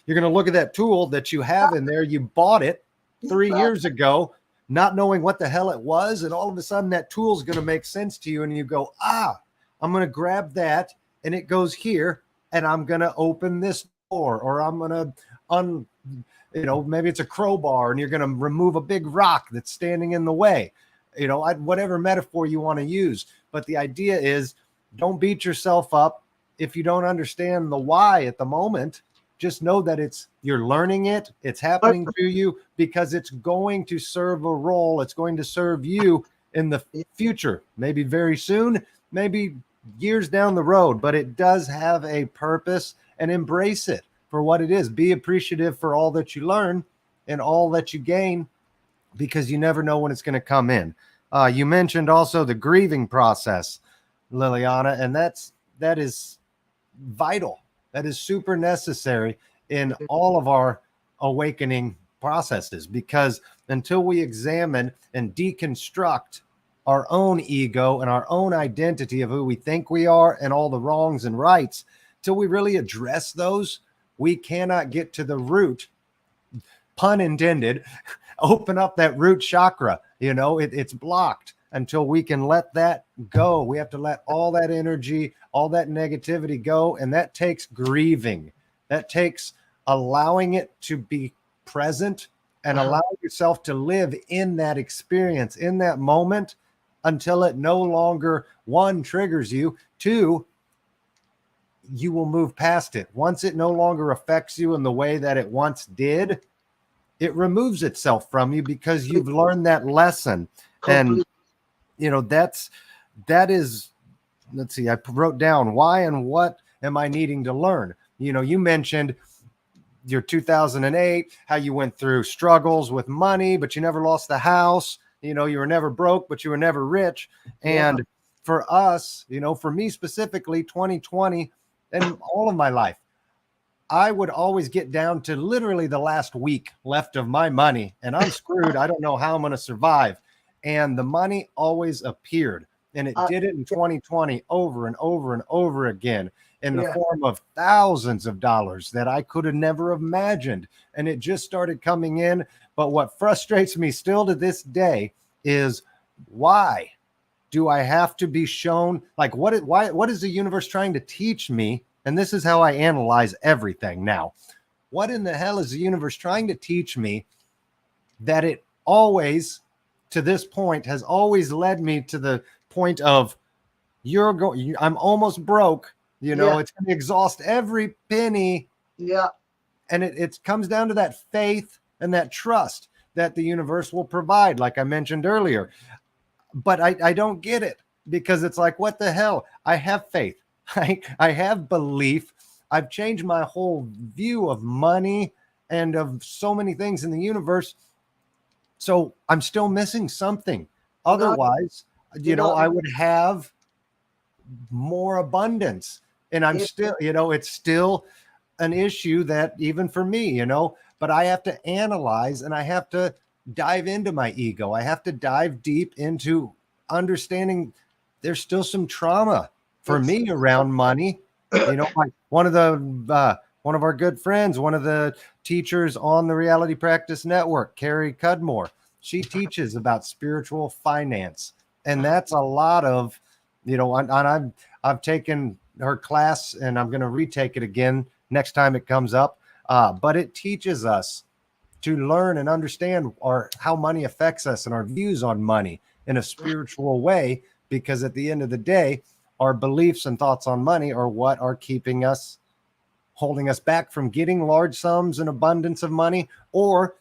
A: going to look at that tool that you have in there. You bought it 3 years ago, not knowing what the hell it was, and all of a sudden that tool is going to make sense to you, and you go, I'm going to grab that, and it goes here, and I'm going to open this door, or I'm going to maybe it's a crowbar and you're going to remove a big rock that's standing in the way, whatever metaphor you want to use. But the idea is, don't beat yourself up if you don't understand the why at the moment. Just know that you're learning it. It's happening to you because it's going to serve a role. It's going to serve you in the future, maybe very soon, maybe years down the road, but it does have a purpose, and embrace it for what it is. Be appreciative for all that you learn and all that you gain, because you never know when it's going to come in. You mentioned also the grieving process, Liliana, and that is vital. That is super necessary in all of our awakening processes, because until we examine and deconstruct our own ego and our own identity of who we think we are and all the wrongs and rights, till we really address those, we cannot get to the root, pun intended, open up that root chakra. It's blocked until we can let that go. We have to let all that energy, all that negativity go. And that takes grieving. That takes allowing it to be present and allow yourself to live in that experience, in that moment, until it no longer, one, triggers you, two, you will move past it. Once it no longer affects you in the way that it once did, it removes itself from you because you've learned that lesson. And that is, let's see, I wrote down why and what am I needing to learn. You mentioned your 2008, how you went through struggles with money, but you never lost the house. You were never broke, but you were never rich. And for us, for me specifically, 2020 and all of my life, I would always get down to literally the last week left of my money, and I'm screwed. I don't know how I'm going to survive. And the money always appeared, and it did it in 2020 over and over and over again in the form of thousands of dollars that I could have never imagined. And it just started coming in. But what frustrates me still to this day is, why do I have to be shown? Like, what is the universe trying to teach me? And this is how I analyze everything now. What in the hell is the universe trying to teach me that it always, to this point, has always led me to the point of, I'm almost broke. It's going to exhaust every penny.
B: Yeah.
A: And it comes down to that faith and that trust that the universe will provide, like I mentioned earlier. But I don't get it, because it's like, what the hell? I have faith. I have belief. I've changed my whole view of money and of so many things in the universe. So I'm still missing something. Otherwise, I would have more abundance. And I'm still, it's still an issue that even for me, but I have to analyze and I have to dive into my ego. I have to dive deep into understanding there's still some trauma for
B: It's
A: me around money. Like one of our good friends, one of the teachers on the Reality Practice Network, Carrie Cudmore, she teaches about spiritual finance. And that's a lot of, I've taken her class and I'm going to retake it again next time it comes up. But it teaches us to learn and understand how money affects us and our views on money in a spiritual way, because at the end of the day, our beliefs and thoughts on money are what are holding us back from getting large sums and abundance of money. Or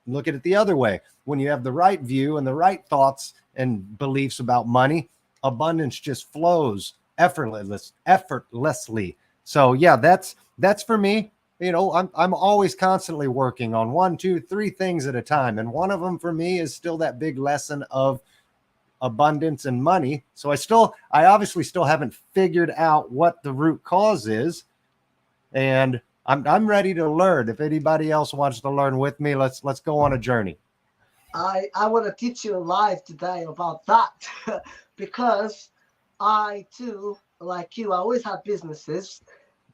A: look at it the other way. When you have the right view and the right thoughts and beliefs about money, abundance just flows effortlessly. So yeah, that's for me. I'm always constantly working on 1, 2, 3 things at a time. And one of them for me is still that big lesson of abundance and money. So I obviously still haven't figured out what the root cause is. And I'm ready to learn. If anybody else wants to learn with me, let's go on a journey.
B: I want to teach you live today about that because I too, like you, I always had businesses,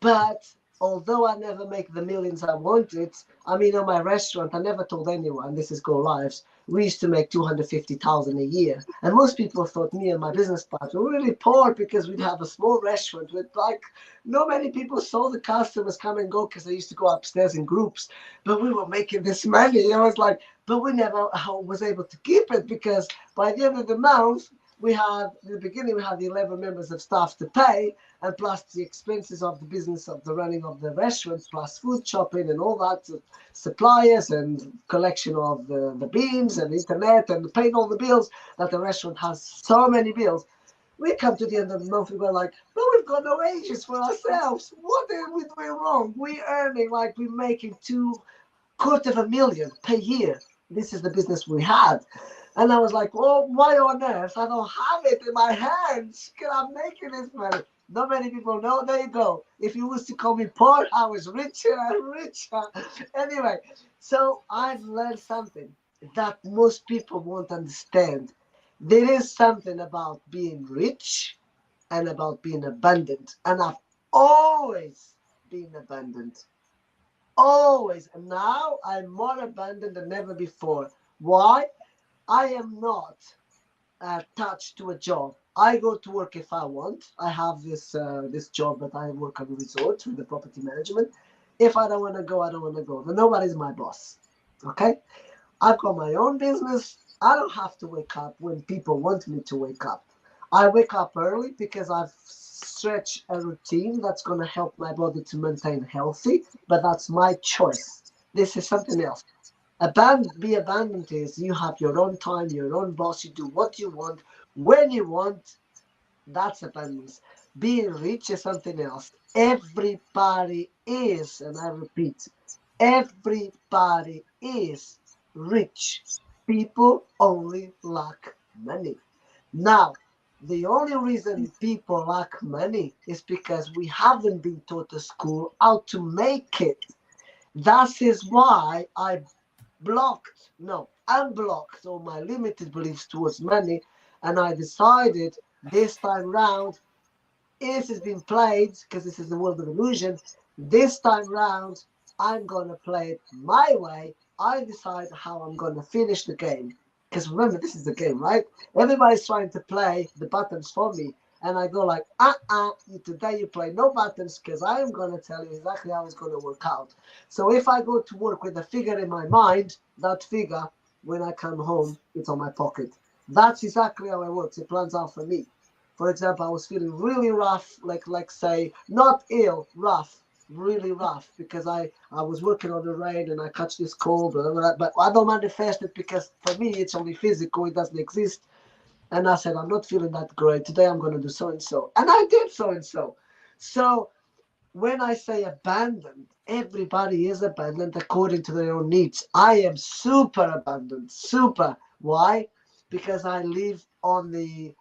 B: but although I never make the millions I wanted, I mean, on my restaurant, I never told anyone, this is Go Lives, we used to make 250,000 a year. And most people thought me and my business partner were really poor because we'd have a small restaurant with like, not many people saw the customers come and go because they used to go upstairs in groups, but we were making this money. I was like, but we never was able to keep it because by the end of the month, we had, in the beginning, we had 11 members of staff to pay, and plus the expenses of the business of the running of the restaurant, plus food shopping and all that, suppliers and collection of the beans and internet and paying all the bills that the restaurant has so many bills. We come to the end of the month, we go like, but we've got no wages for ourselves. What are we doing wrong? We're earning like we're making $250,000 per year. This is the business we had. And I was like, well, why on earth? I don't have it in my hands. I'm making this money. Not many people know. There you go. If you was to call me poor, I was richer and richer. Anyway, so I've learned something that most people won't understand. There is something about being rich and about being abundant. And I've always been abundant. Always. And now I'm more abundant than ever before. Why? I am not attached to a job. I go to work if I want. I have this job that I work on resorts with the property management. If I don't want to go, I don't want to go. But nobody's my boss. Okay? I've got my own business. I don't have to wake up when people want me to wake up. I wake up early because I've stretched a routine that's going to help my body to maintain healthy, but that's my choice. This is something else. Be abundant is you have your own time, your own boss, you do what you want, when you want. That's abundance. Being rich is something else. Everybody is, and I repeat, everybody is rich. People only lack money. Now, the only reason people lack money is because we haven't been taught at school how to make it. That is why I unblocked all my limited beliefs towards money, and I decided this time round, this has been played because this is the world of illusion. This time round, I'm gonna play it my way. I decide how I'm gonna finish the game. Because remember, this is the game, right? Everybody's trying to play the buttons for me. And I go like, today you play no buttons because I am going to tell you exactly how it's going to work out. So if I go to work with a figure in my mind, that figure, when I come home, it's on my pocket. That's exactly how it works. It plans out for me. For example, I was feeling really rough, like say, not ill, rough, really rough, because I was working on the rain and I catch this cold, but I don't manifest it because for me, it's only physical. It doesn't exist. And I said, I'm not feeling that great. Today I'm going to do so and so. And I did so and so. So when I say abandoned, everybody is abandoned according to their own needs. I am super abandoned. Super. Why? Because I live on the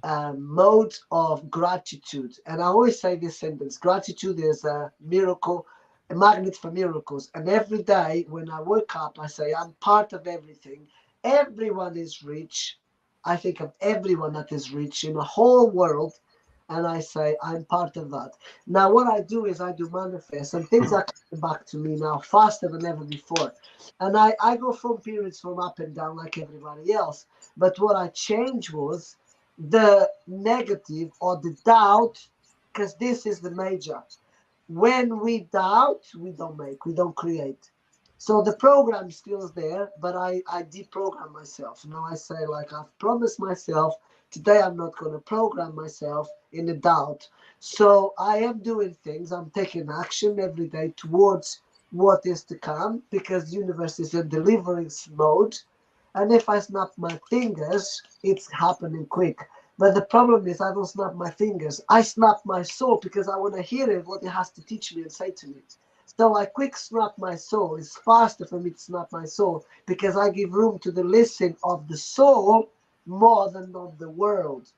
B: mode of gratitude. And I always say this sentence: gratitude is a miracle, a magnet for miracles. And every day when I wake up, I say, I'm part of everything. Everyone is rich. I think of everyone that is rich in the whole world. And I say, I'm part of that. Now, what I do is I do manifest, and things are coming back to me now faster than ever before. And I go from periods from up and down like everybody else. But what I changed was the negative or the doubt, because this is the major. When we doubt, we don't make, we don't create. So the program still is there, but I deprogram myself. Now I say, like, I've promised myself, today I'm not going to program myself in a doubt. So I am doing things, I'm taking action every day towards what is to come, because the universe is in delivery mode. And if I snap my fingers, it's happening quick. But the problem is, I don't snap my fingers. I snap my soul because I want to hear it, what it has to teach me and say to me. So I quick snap my soul. It's faster for me to snap my soul because I give room to the listen of the soul more than of the world.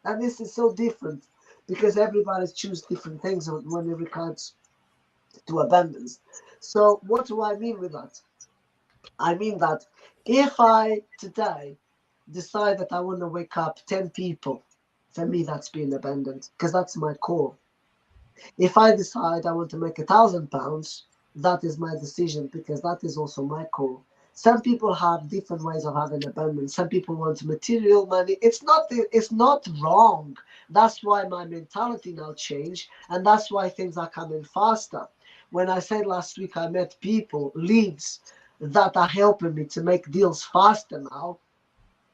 B: And this is so different because everybody chooses different things when it regards to abundance. So what do I mean with that? I mean that if I today decide that I want to wake up 10 people, for me that's being abundant because that's my core. If I decide I want to make £1,000, that is my decision because that is also my core. Some people have different ways of having abundance. Some people want material money. It's not wrong. That's why my mentality now changed, and that's why things are coming faster. When I said last week I met people, leads that are helping me to make deals faster now.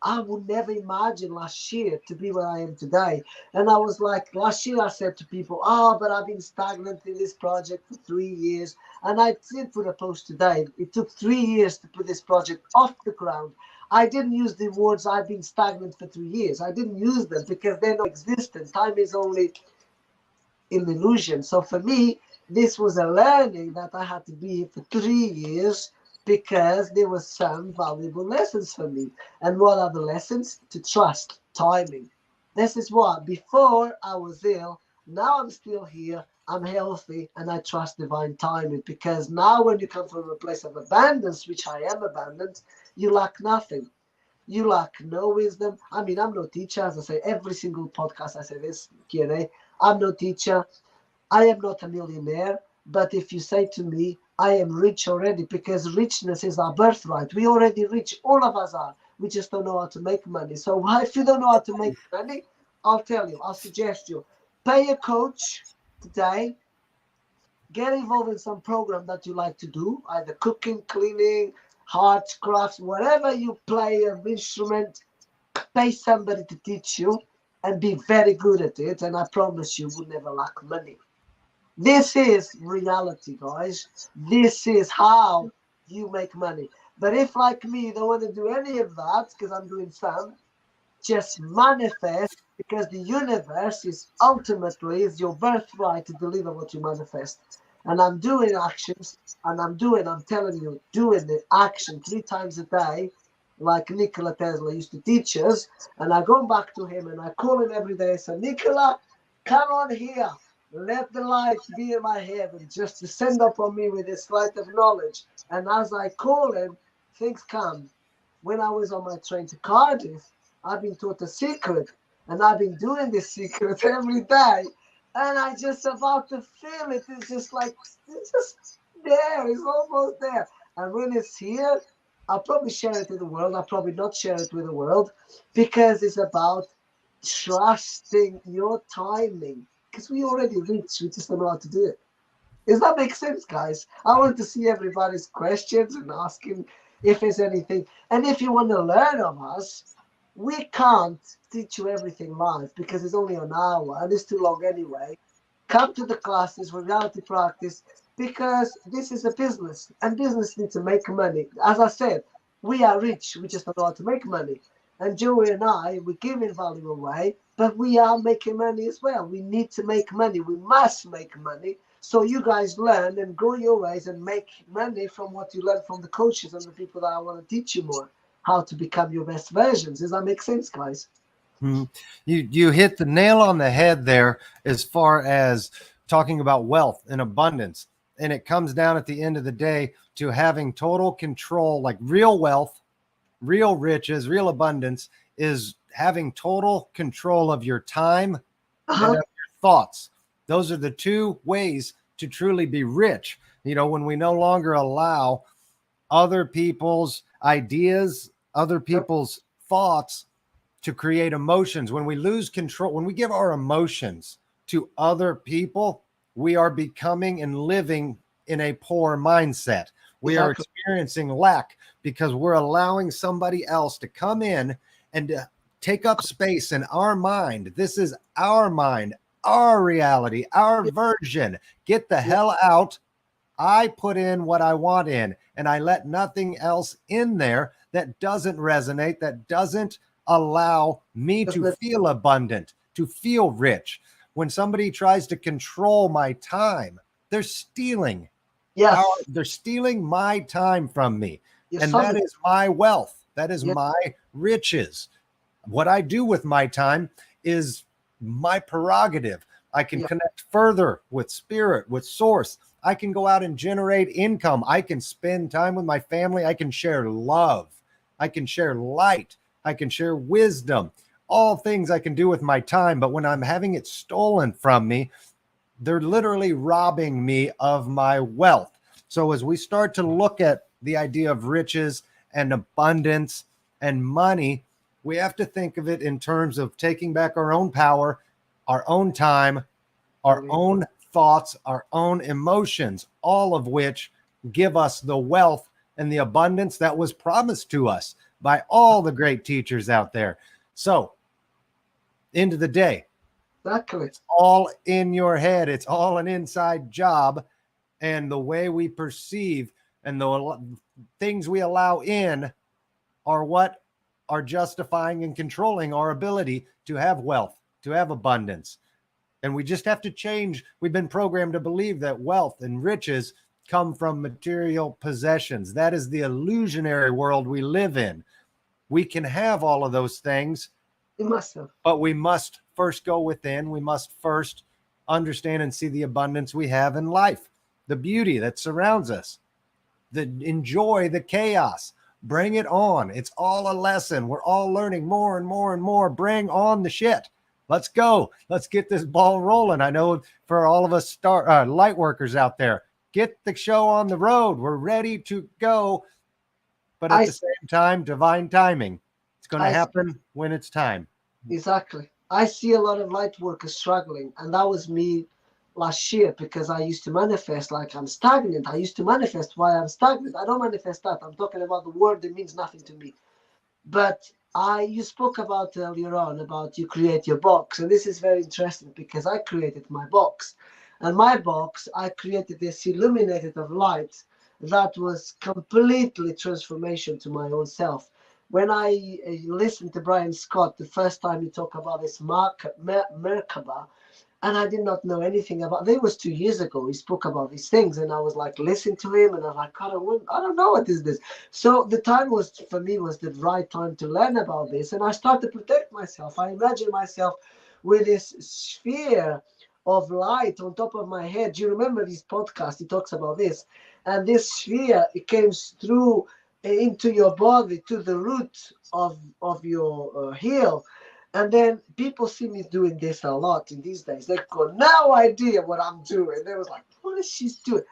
B: I would never imagine last year to be where I am today. And I was like, last year I said to people, oh, but I've been stagnant in this project for 3 years. And I did put a post today. It took 3 years to put this project off the ground. I didn't use the words I've been stagnant for 3 years. I didn't use them because they're not existent. Time is only an illusion. So for me, this was a learning that I had to be here for 3 years because there were some valuable lessons for me. And what are the lessons? To trust timing. This is what before I was ill, now I'm still here, I'm healthy, and I trust divine timing. Because now, when you come from a place of abundance, which I am abundant, you lack nothing. You lack no wisdom. I mean, I'm no teacher, as I say every single podcast. I say this Q&A. I'm no teacher. I am not a millionaire. But if you say to me, I am rich already, because richness is our birthright. We already rich. All of us are. We just don't know how to make money. So if you don't know how to make money, I'll tell you. I'll suggest you pay a coach today. Get involved in some program that you like to do, either cooking, cleaning, arts, crafts, whatever you play an instrument. Pay somebody to teach you and be very good at it, and I promise you will never lack money. This is reality, guys. This is how you make money. But if, like me, you don't want to do any of that, because I'm doing some, just manifest, because the universe is ultimately is your birthright to deliver what you manifest. And I'm doing actions, and I'm telling you, doing the action 3 times a day, like Nikola Tesla used to teach us. And I go back to him and I call him every day. I say, Nikola, come on here. Let the light be in my heaven, just descend upon me with this light of knowledge. And as I call him, things come. When I was on my train to Cardiff, I've been taught a secret, and I've been doing this secret every day. And I just about to feel it. It's just like, it's just there. It's almost there. And when it's here, I'll probably share it with the world. I'll probably not share it with the world because it's about trusting your timing. Because we already reached, we just don't know how to do it. Does that make sense, guys? I want to see everybody's questions and asking if there's anything. And if you want to learn of us, we can't teach you everything live because it's only an hour and it's too long anyway. Come to the classes for reality practice because this is a business and business needs to make money. As I said, we are rich, we just don't know how to make money. And Joey and I, we're giving value away, but we are making money as well. We need to make money. We must make money. So you guys learn and go your ways and make money from what you learn from the coaches and the people that I want to teach you more how to become your best versions. Does that make sense, guys?
A: Mhm. You hit the nail on the head there as far as talking about wealth and abundance. And it comes down at the end of the day to having total control, like real wealth, real riches, real abundance is having total control of your time and
B: Uh-huh.
A: of your thoughts. Those are the two ways to truly be rich. When we no longer allow other people's ideas, other
B: Yep,
A: people's thoughts to create emotions. When we lose control, when we give our emotions to other people, we are becoming and living in a poor mindset. We are
B: exactly.
A: experiencing lack because we're allowing somebody else to come in and take up space in our mind. This is our mind, our reality, our
B: Yeah,
A: version. Get the
B: yeah,
A: hell out. I put in what I want in, and I let nothing else in there that doesn't resonate, that doesn't allow me
B: that's
A: to
B: the-
A: feel abundant, to feel rich. When somebody tries to control my time, they're stealing
B: yes,
A: they're stealing my time from me.
B: you
A: And
B: summed
A: that
B: it.
A: is my wealth. That is
B: Yeah,
A: my riches. What I do with my time is my prerogative. I can
B: yeah,
A: connect further with spirit, with source. I can go out and generate income. I can spend time with my family. I can share love. I can share light. I can share wisdom. All things I can do with my time. But when I'm having it stolen from me, they're literally robbing me of my wealth. So as we start to look at the idea of riches and abundance and money, we have to think of it in terms of taking back our own power, our own time, our
B: brilliant.
A: own thoughts, our own emotions, all of which give us the wealth and the abundance that was promised to us by all the great teachers out there. So, end of the day,
B: Exactly.
A: it's all in your head. It's all an inside job. And the way we perceive and the things we allow in are what are justifying and controlling our ability to have wealth, to have abundance. And we just have to change. We've been programmed to believe that wealth and riches come from material possessions. That is the illusionary world we live in. We can have all of those things,
B: You must have.
A: but we must first go within. We must first understand and see the abundance we have in life, the beauty that surrounds us, enjoy the chaos. Bring it on. It's all a lesson. We're all learning more and more and more. Bring on the shit. Let's go. Let's get this ball rolling. I know for all of us light workers out there, get the show on the road. We're ready to go. But at
B: I
A: the same time, divine timing. It's going to
B: I
A: happen when it's time.
B: exactly. I see a lot of light workers struggling, and that was me last year because I used to manifest like I'm stagnant. I used to manifest why I'm stagnant. I don't manifest that. I'm talking about the word that means nothing to me. But you spoke about earlier on about you create your box, and this is very interesting because I created my box, and my box I created this illuminated of light that was completely transformation to my own self. When I listened to Brian Scott the first time he talked about this Merkaba, and I did not know anything about. It was 2 years ago. He spoke about these things, and I was like, listening to him, and I was like, I don't know what is this. So the time was for me was the right time to learn about this, and I started to protect myself. I imagine myself with this sphere of light on top of my head. Do you remember this podcast? He talks about this, and this sphere it came through into your body to the root of your heel, and then people see me doing this a lot in these days. They've got no idea what I'm doing. They was like, what is she doing?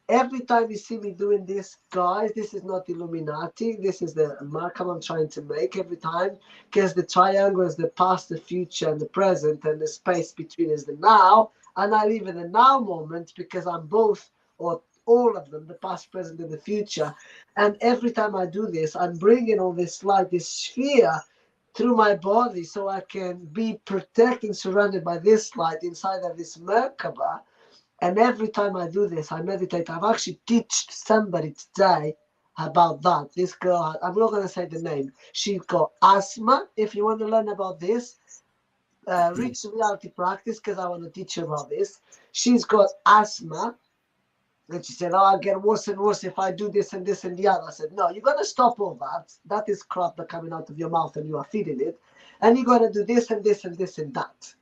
B: Every time you see me doing this, guys, this is not Illuminati. This is the markup I'm trying to make every time. Because the triangle is the past, the future, and the present, and the space between is the now. And I live in the now moment because I'm both, or all of them, the past, present, and the future. And every time I do this, I'm bringing all this light, this sphere through my body so I can be protected, surrounded by this light inside of this Merkaba. And every time I do this, I meditate. I've actually taught somebody today about that. This girl, I'm not going to say the name. She got asthma. If you want to learn about this, reach reality practice because I want to teach you about this. She's got asthma. And she said, oh, I'll get worse and worse if I do this and this and the other. I said, no, you're going to stop all that. That is crap that coming out of your mouth and you are feeding it. and you're going to do this and this and this and that.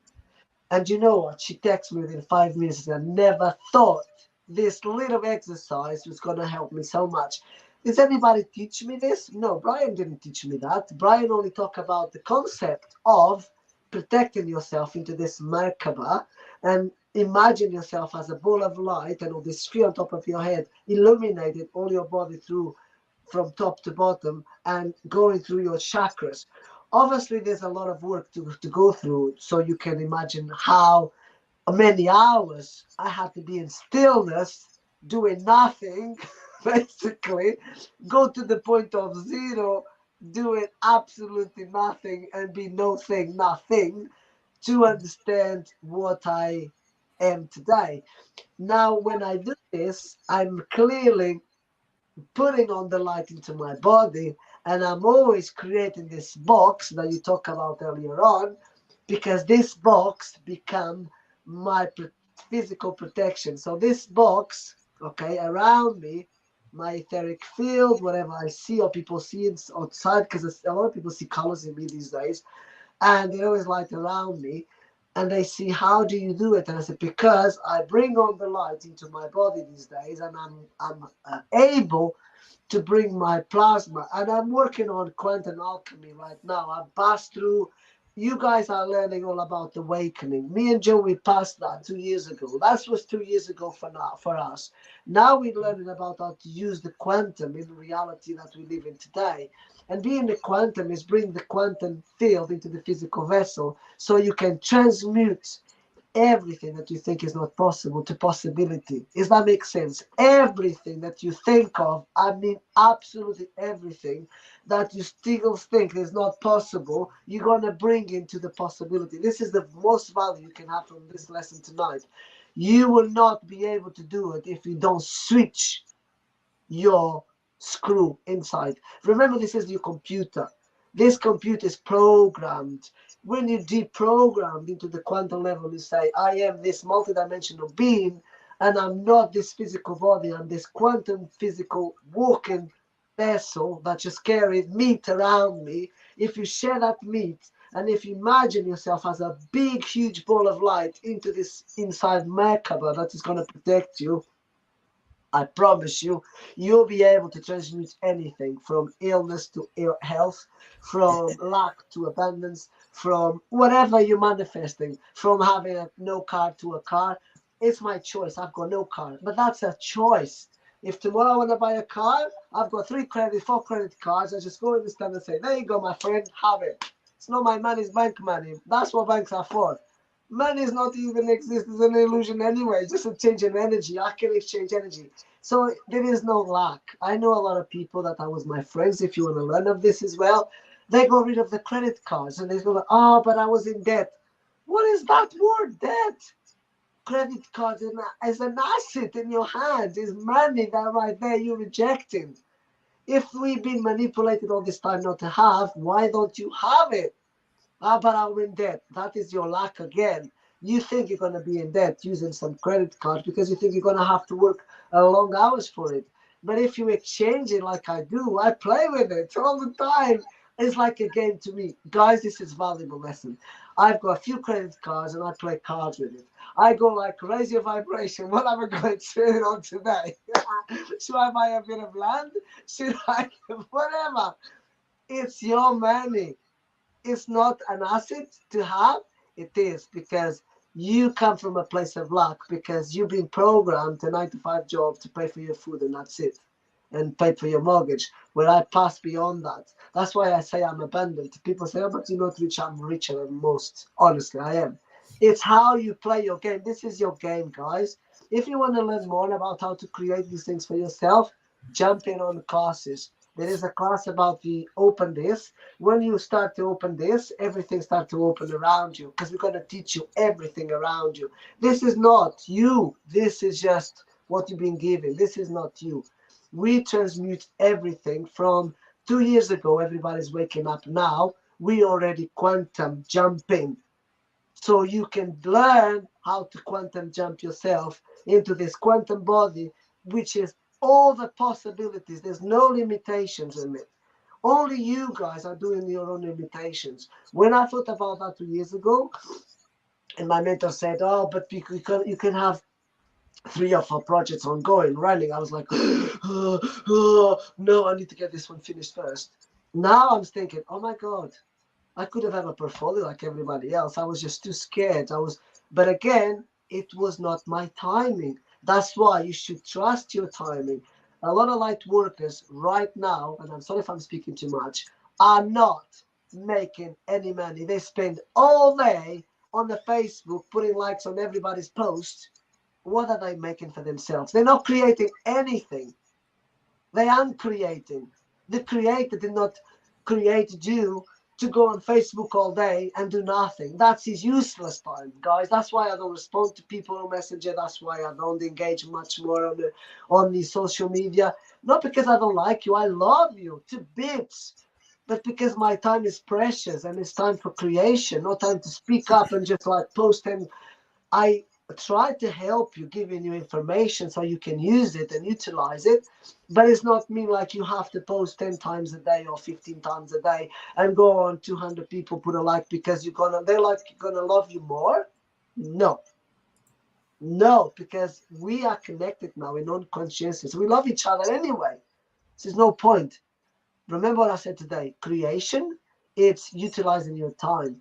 B: And you know what? She texted me within 5 minutes, and I never thought this little exercise was going to help me so much. Does anybody teach me this? No, Brian didn't teach me that. Brian only talked about the concept of protecting yourself into this Merkaba, and imagine yourself as a ball of light and all this sphere on top of your head, illuminated all your body through from top to bottom and going through your chakras. Obviously, there's a lot of work to go through, so you can imagine how many hours I had to be in stillness, doing nothing, basically, go to the point of zero, doing absolutely nothing, and be no thing, nothing, to understand what I am today. Now, when I do this, I'm clearly putting on the light into my body, and I'm always creating this box that you talked about earlier on, because this box become my physical protection. So this box, okay, around me, my etheric field, whatever I see or people see outside, because a lot of people see colors in me these days, and they always light around me, and they see, how do you do it? And I said, because I bring on the light into my body these days, and I'm able to bring my plasma. And I'm working on quantum alchemy right now. I passed through. You guys are learning all about awakening. Me and Joe, we passed that 2 years ago. That was 2 years ago for now, for us. Now we're learning about how to use the quantum in the reality that we live in today. And being the quantum is bring the quantum field into the physical vessel, so you can transmute everything that you think is not possible to possibility. Does that make sense? Everything that you think of, I mean absolutely everything that you still think is not possible, you're going to bring into the possibility. This is the most value you can have from this lesson tonight. You will not be able to do it if you don't switch your screw inside. Remember, this is your computer. This computer is programmed. When you deprogrammed into the quantum level, you say, I am this multidimensional being, and I'm not this physical body. I'm this quantum physical walking vessel that just carries meat around me. If you share that meat, and if you imagine yourself as a big, huge ball of light into this inside Merkaba that is going to protect you, I promise you, you'll be able to transmute anything from illness to ill health, from lack to abundance, from whatever you're manifesting, from having no car to a car. It's my choice. I've got no car, but that's a choice. If tomorrow I want to buy a car, I've got 4 credit cards. I just go in the stand and say, there you go, my friend, have it. It's not my money, it's bank money. That's what banks are for. Money is not even exist as an illusion anyway. It's just a change in energy. I can exchange energy. So there is no lack. I know a lot of people that I was my friends. If you want to learn of this as well, they got rid of the credit cards and they go, oh, but I was in debt. What is that word, debt? Credit cards is an asset in your hand. Is money that right there you're rejecting. If we've been manipulated all this time not to have, why don't you have it? Ah, but I'm in debt. That is your lack again. You think you're going to be in debt using some credit card because you think you're going to have to work long hours for it. But if you exchange it like I do, I play with it all the time. It's like a game to me. Guys, this is a valuable lesson. I've got a few credit cards and I play cards with it. I go like, raise your vibration. What am I going to trade on today? Should I buy a bit of land? Should I? Whatever. It's your money. It's not an asset to have. It is, because you come from a place of luck, because you've been programmed a 9 to 5 job to pay for your food and that's it, and pay for your mortgage, where I pass beyond that. That's why I say I'm abundant. People say, oh, but you're not rich. I'm richer than most. Honestly, I am. It's how you play your game. This is your game, guys. If you want to learn more about how to create these things for yourself, jump in on the classes. There is a class about the open this. When you start to open this, everything starts to open around you, because we're going to teach you everything around you. This is not you. This is just what you've been given. This is not you. We transmute everything from 2 years ago. Everybody's waking up now. We already quantum jumping. So you can learn how to quantum jump yourself into this quantum body, which is all the possibilities. There's no limitations in it. Only you guys are doing your own limitations. When I thought about that 2 years ago, and my mentor said, "Oh, but you can have 3 or 4 projects ongoing, running." I was like, no, I need to get this one finished first. Now I'm thinking, oh my God, I could have a portfolio like everybody else. I was just too scared. But again, it was not my timing. That's why you should trust your timing. A lot of light workers right now, and I'm sorry if I'm speaking too much, are not making any money. They spend all day on the Facebook putting likes on everybody's post. What are they making for themselves? They're not creating anything. They aren't creating. The creator did not create you to go on Facebook all day and do nothing. That's his useless time, guys. That's why I don't respond to people on Messenger. That's why I don't engage much more on the social media. Not because I don't like you. I love you to bits. But because my time is precious and it's time for creation, not time to speak up and just like post and I try to help you, giving you information so you can use it and utilize it. But it's not mean like you have to post 10 times a day or 15 times a day and go on 200 people put a like because they're like gonna love you more. No, no, because we are connected now in non-consciousness. We love each other anyway. There's no point. Remember what I said today. Creation, it's utilizing your time.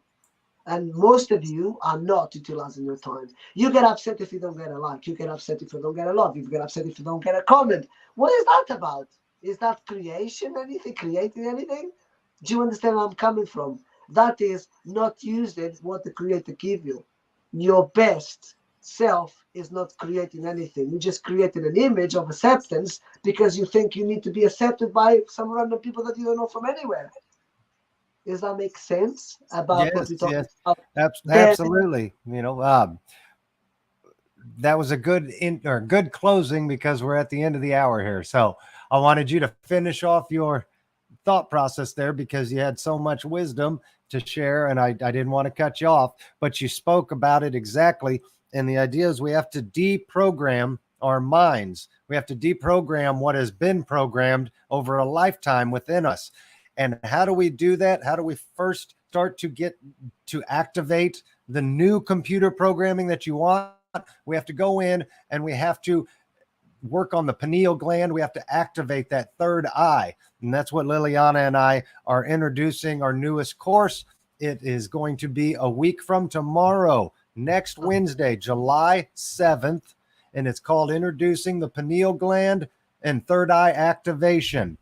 B: And most of you are not utilizing your time. You get upset if you don't get a like. You get upset if you don't get a love. You get upset if you don't get a comment. What is that about? Is that creation anything? Creating anything? Do you understand where I'm coming from? That is not using what the creator gave you. Your best self is not creating anything. You're just creating an image of acceptance because you think you need to be accepted by some random people that you don't know from anywhere. Does that make sense about what
A: Yes,
B: we're talking
A: yes,
B: about? Then,
A: absolutely. That was a good closing because we're at the end of the hour here. So I wanted you to finish off your thought process there because you had so much wisdom to share, and I didn't want to cut you off, but you spoke about it exactly. And the idea is we have to deprogram our minds. We have to deprogram what has been programmed over a lifetime within us. And how do we do that? How do we first start to get to activate the new computer programming that you want? We have to go in and we have to work on the pineal gland. We have to activate that third eye. And that's what Liliana and I are introducing our newest course. It is going to be a week from tomorrow, next Wednesday, July 7th. And it's called Introducing the Pineal Gland and Third Eye Activation.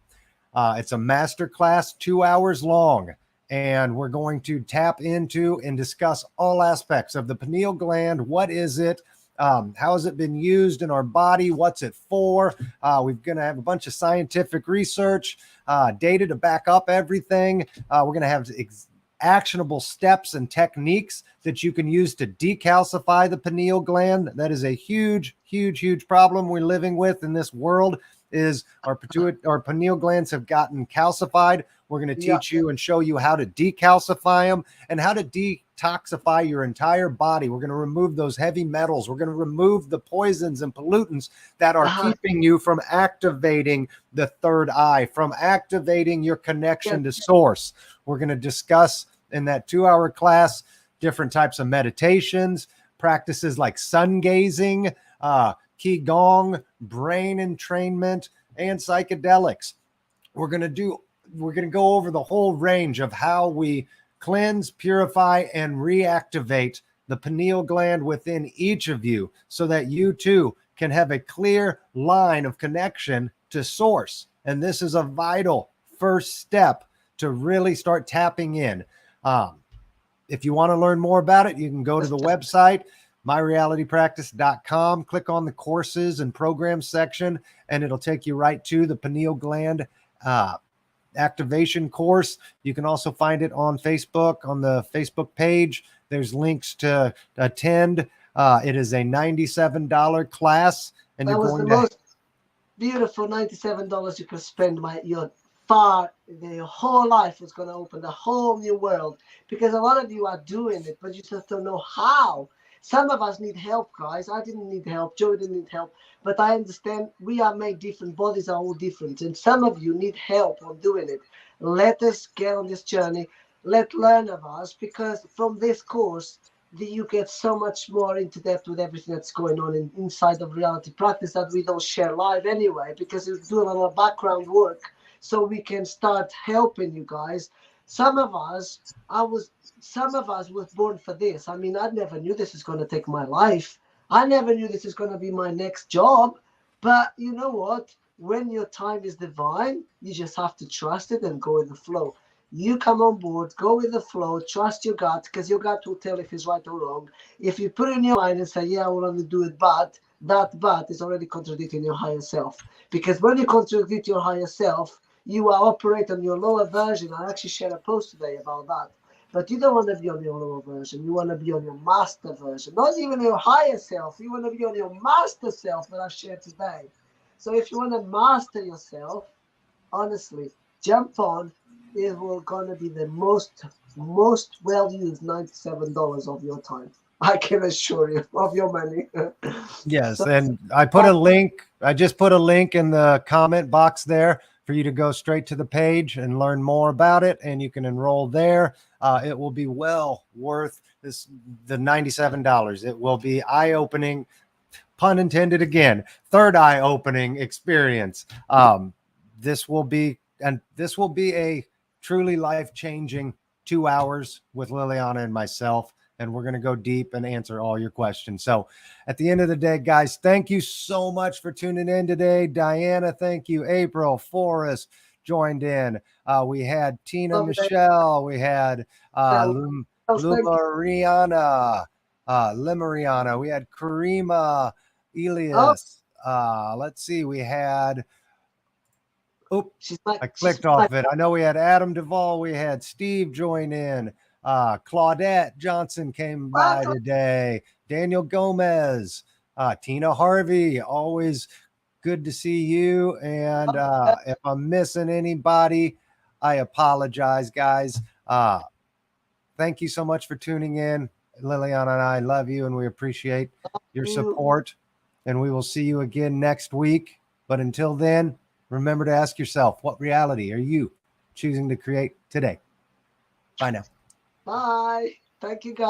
A: It's a master class, 2 hours long. And we're going to tap into and discuss all aspects of the pineal gland. What is it? How has it been used in our body? What's it for? We're going to have a bunch of scientific research, data to back up everything. We're going to have actionable steps and techniques that you can use to decalcify the pineal gland. That is a huge, huge, huge problem we're living with in this world. Is our pineal glands have gotten calcified. We're going to
B: yeah,
A: teach you and show you how to decalcify them and how to detoxify your entire body. We're going to remove those heavy metals. We're going to remove the poisons and pollutants that are keeping you from activating the third eye, from activating your connection to source. We're going to discuss in that 2 hour class different types of meditations, practices like sun gazing, Qigong, brain entrainment, and psychedelics. We're going to go over the whole range of how we cleanse, purify, and reactivate the pineal gland within each of you so that you too can have a clear line of connection to source. And this is a vital first step to really start tapping in. If you want to learn more about it, you can go to the website, myrealitypractice.com, click on the courses and programs section, and it'll take you right to the pineal gland activation course. You can also find it on Facebook, on the Facebook page. There's links to attend. It is a $97 class, and
B: that was the most beautiful $97 you could spend. Your whole life was going to open a whole new world, because a lot of you are doing it, but you just don't know how. Some of us need help, guys. I didn't need help. Joe didn't need help. But I understand we are made different. Bodies are all different. And some of you need help on doing it. Let us get on this journey. Let learn of us, because from this course, you get so much more into depth with everything that's going on inside of reality practice that we don't share live anyway, because we do a lot of background work so we can start helping you guys. Some of us, some of us was born for this. I mean, I never knew this is going to take my life. I never knew this is going to be my next job. But you know what? When your time is divine, you just have to trust it and go with the flow. You come on board, go with the flow, trust your gut, because your gut will tell if it's right or wrong. If you put in your mind and say, yeah, I will only do it, but that is already contradicting your higher self. Because when you contradict your higher self, you are operating on your lower version. I actually shared a post today about that. But you don't want to be on your lower version. You want to be on your master version. Not even your higher self. You want to be on your master self that I shared today. So if you want to master yourself, honestly, jump on. It will gonna be the most well used $97 of your time. I can assure you, of your money.
A: Yes,
B: So
A: and I put a link. I just put a link in the comment box there for you to go straight to the page and learn more about it, and you can enroll there. It will be well worth the $97. It will be eye-opening, pun intended again, third eye-opening experience. This will be a truly life-changing 2 hours with Liliana and myself, and we're going to go deep and answer all your questions. So at the end of the day, guys, thank you so much for tuning in today. Diana, thank you. April, Forrest joined in. We had Tina Michelle. We had
B: thank you.
A: Lumariana, Limeriana. We had Karima,
B: Oh,
A: Elias. Let's see. We had, oop, I
B: she's
A: clicked off it. I know we had Adam Duvall. We had Steve join in. Claudette Johnson came by
B: my.
A: today. Daniel Gomez, Tina Harvey. Always good to see you. And if I'm missing anybody, I apologize, guys. Thank you so much for tuning in. Liliana and I love you, and we appreciate your support. And we will see you again next week. But until then, remember to ask yourself, what reality are you choosing to create today? Bye now.
B: Bye. Thank you, guys.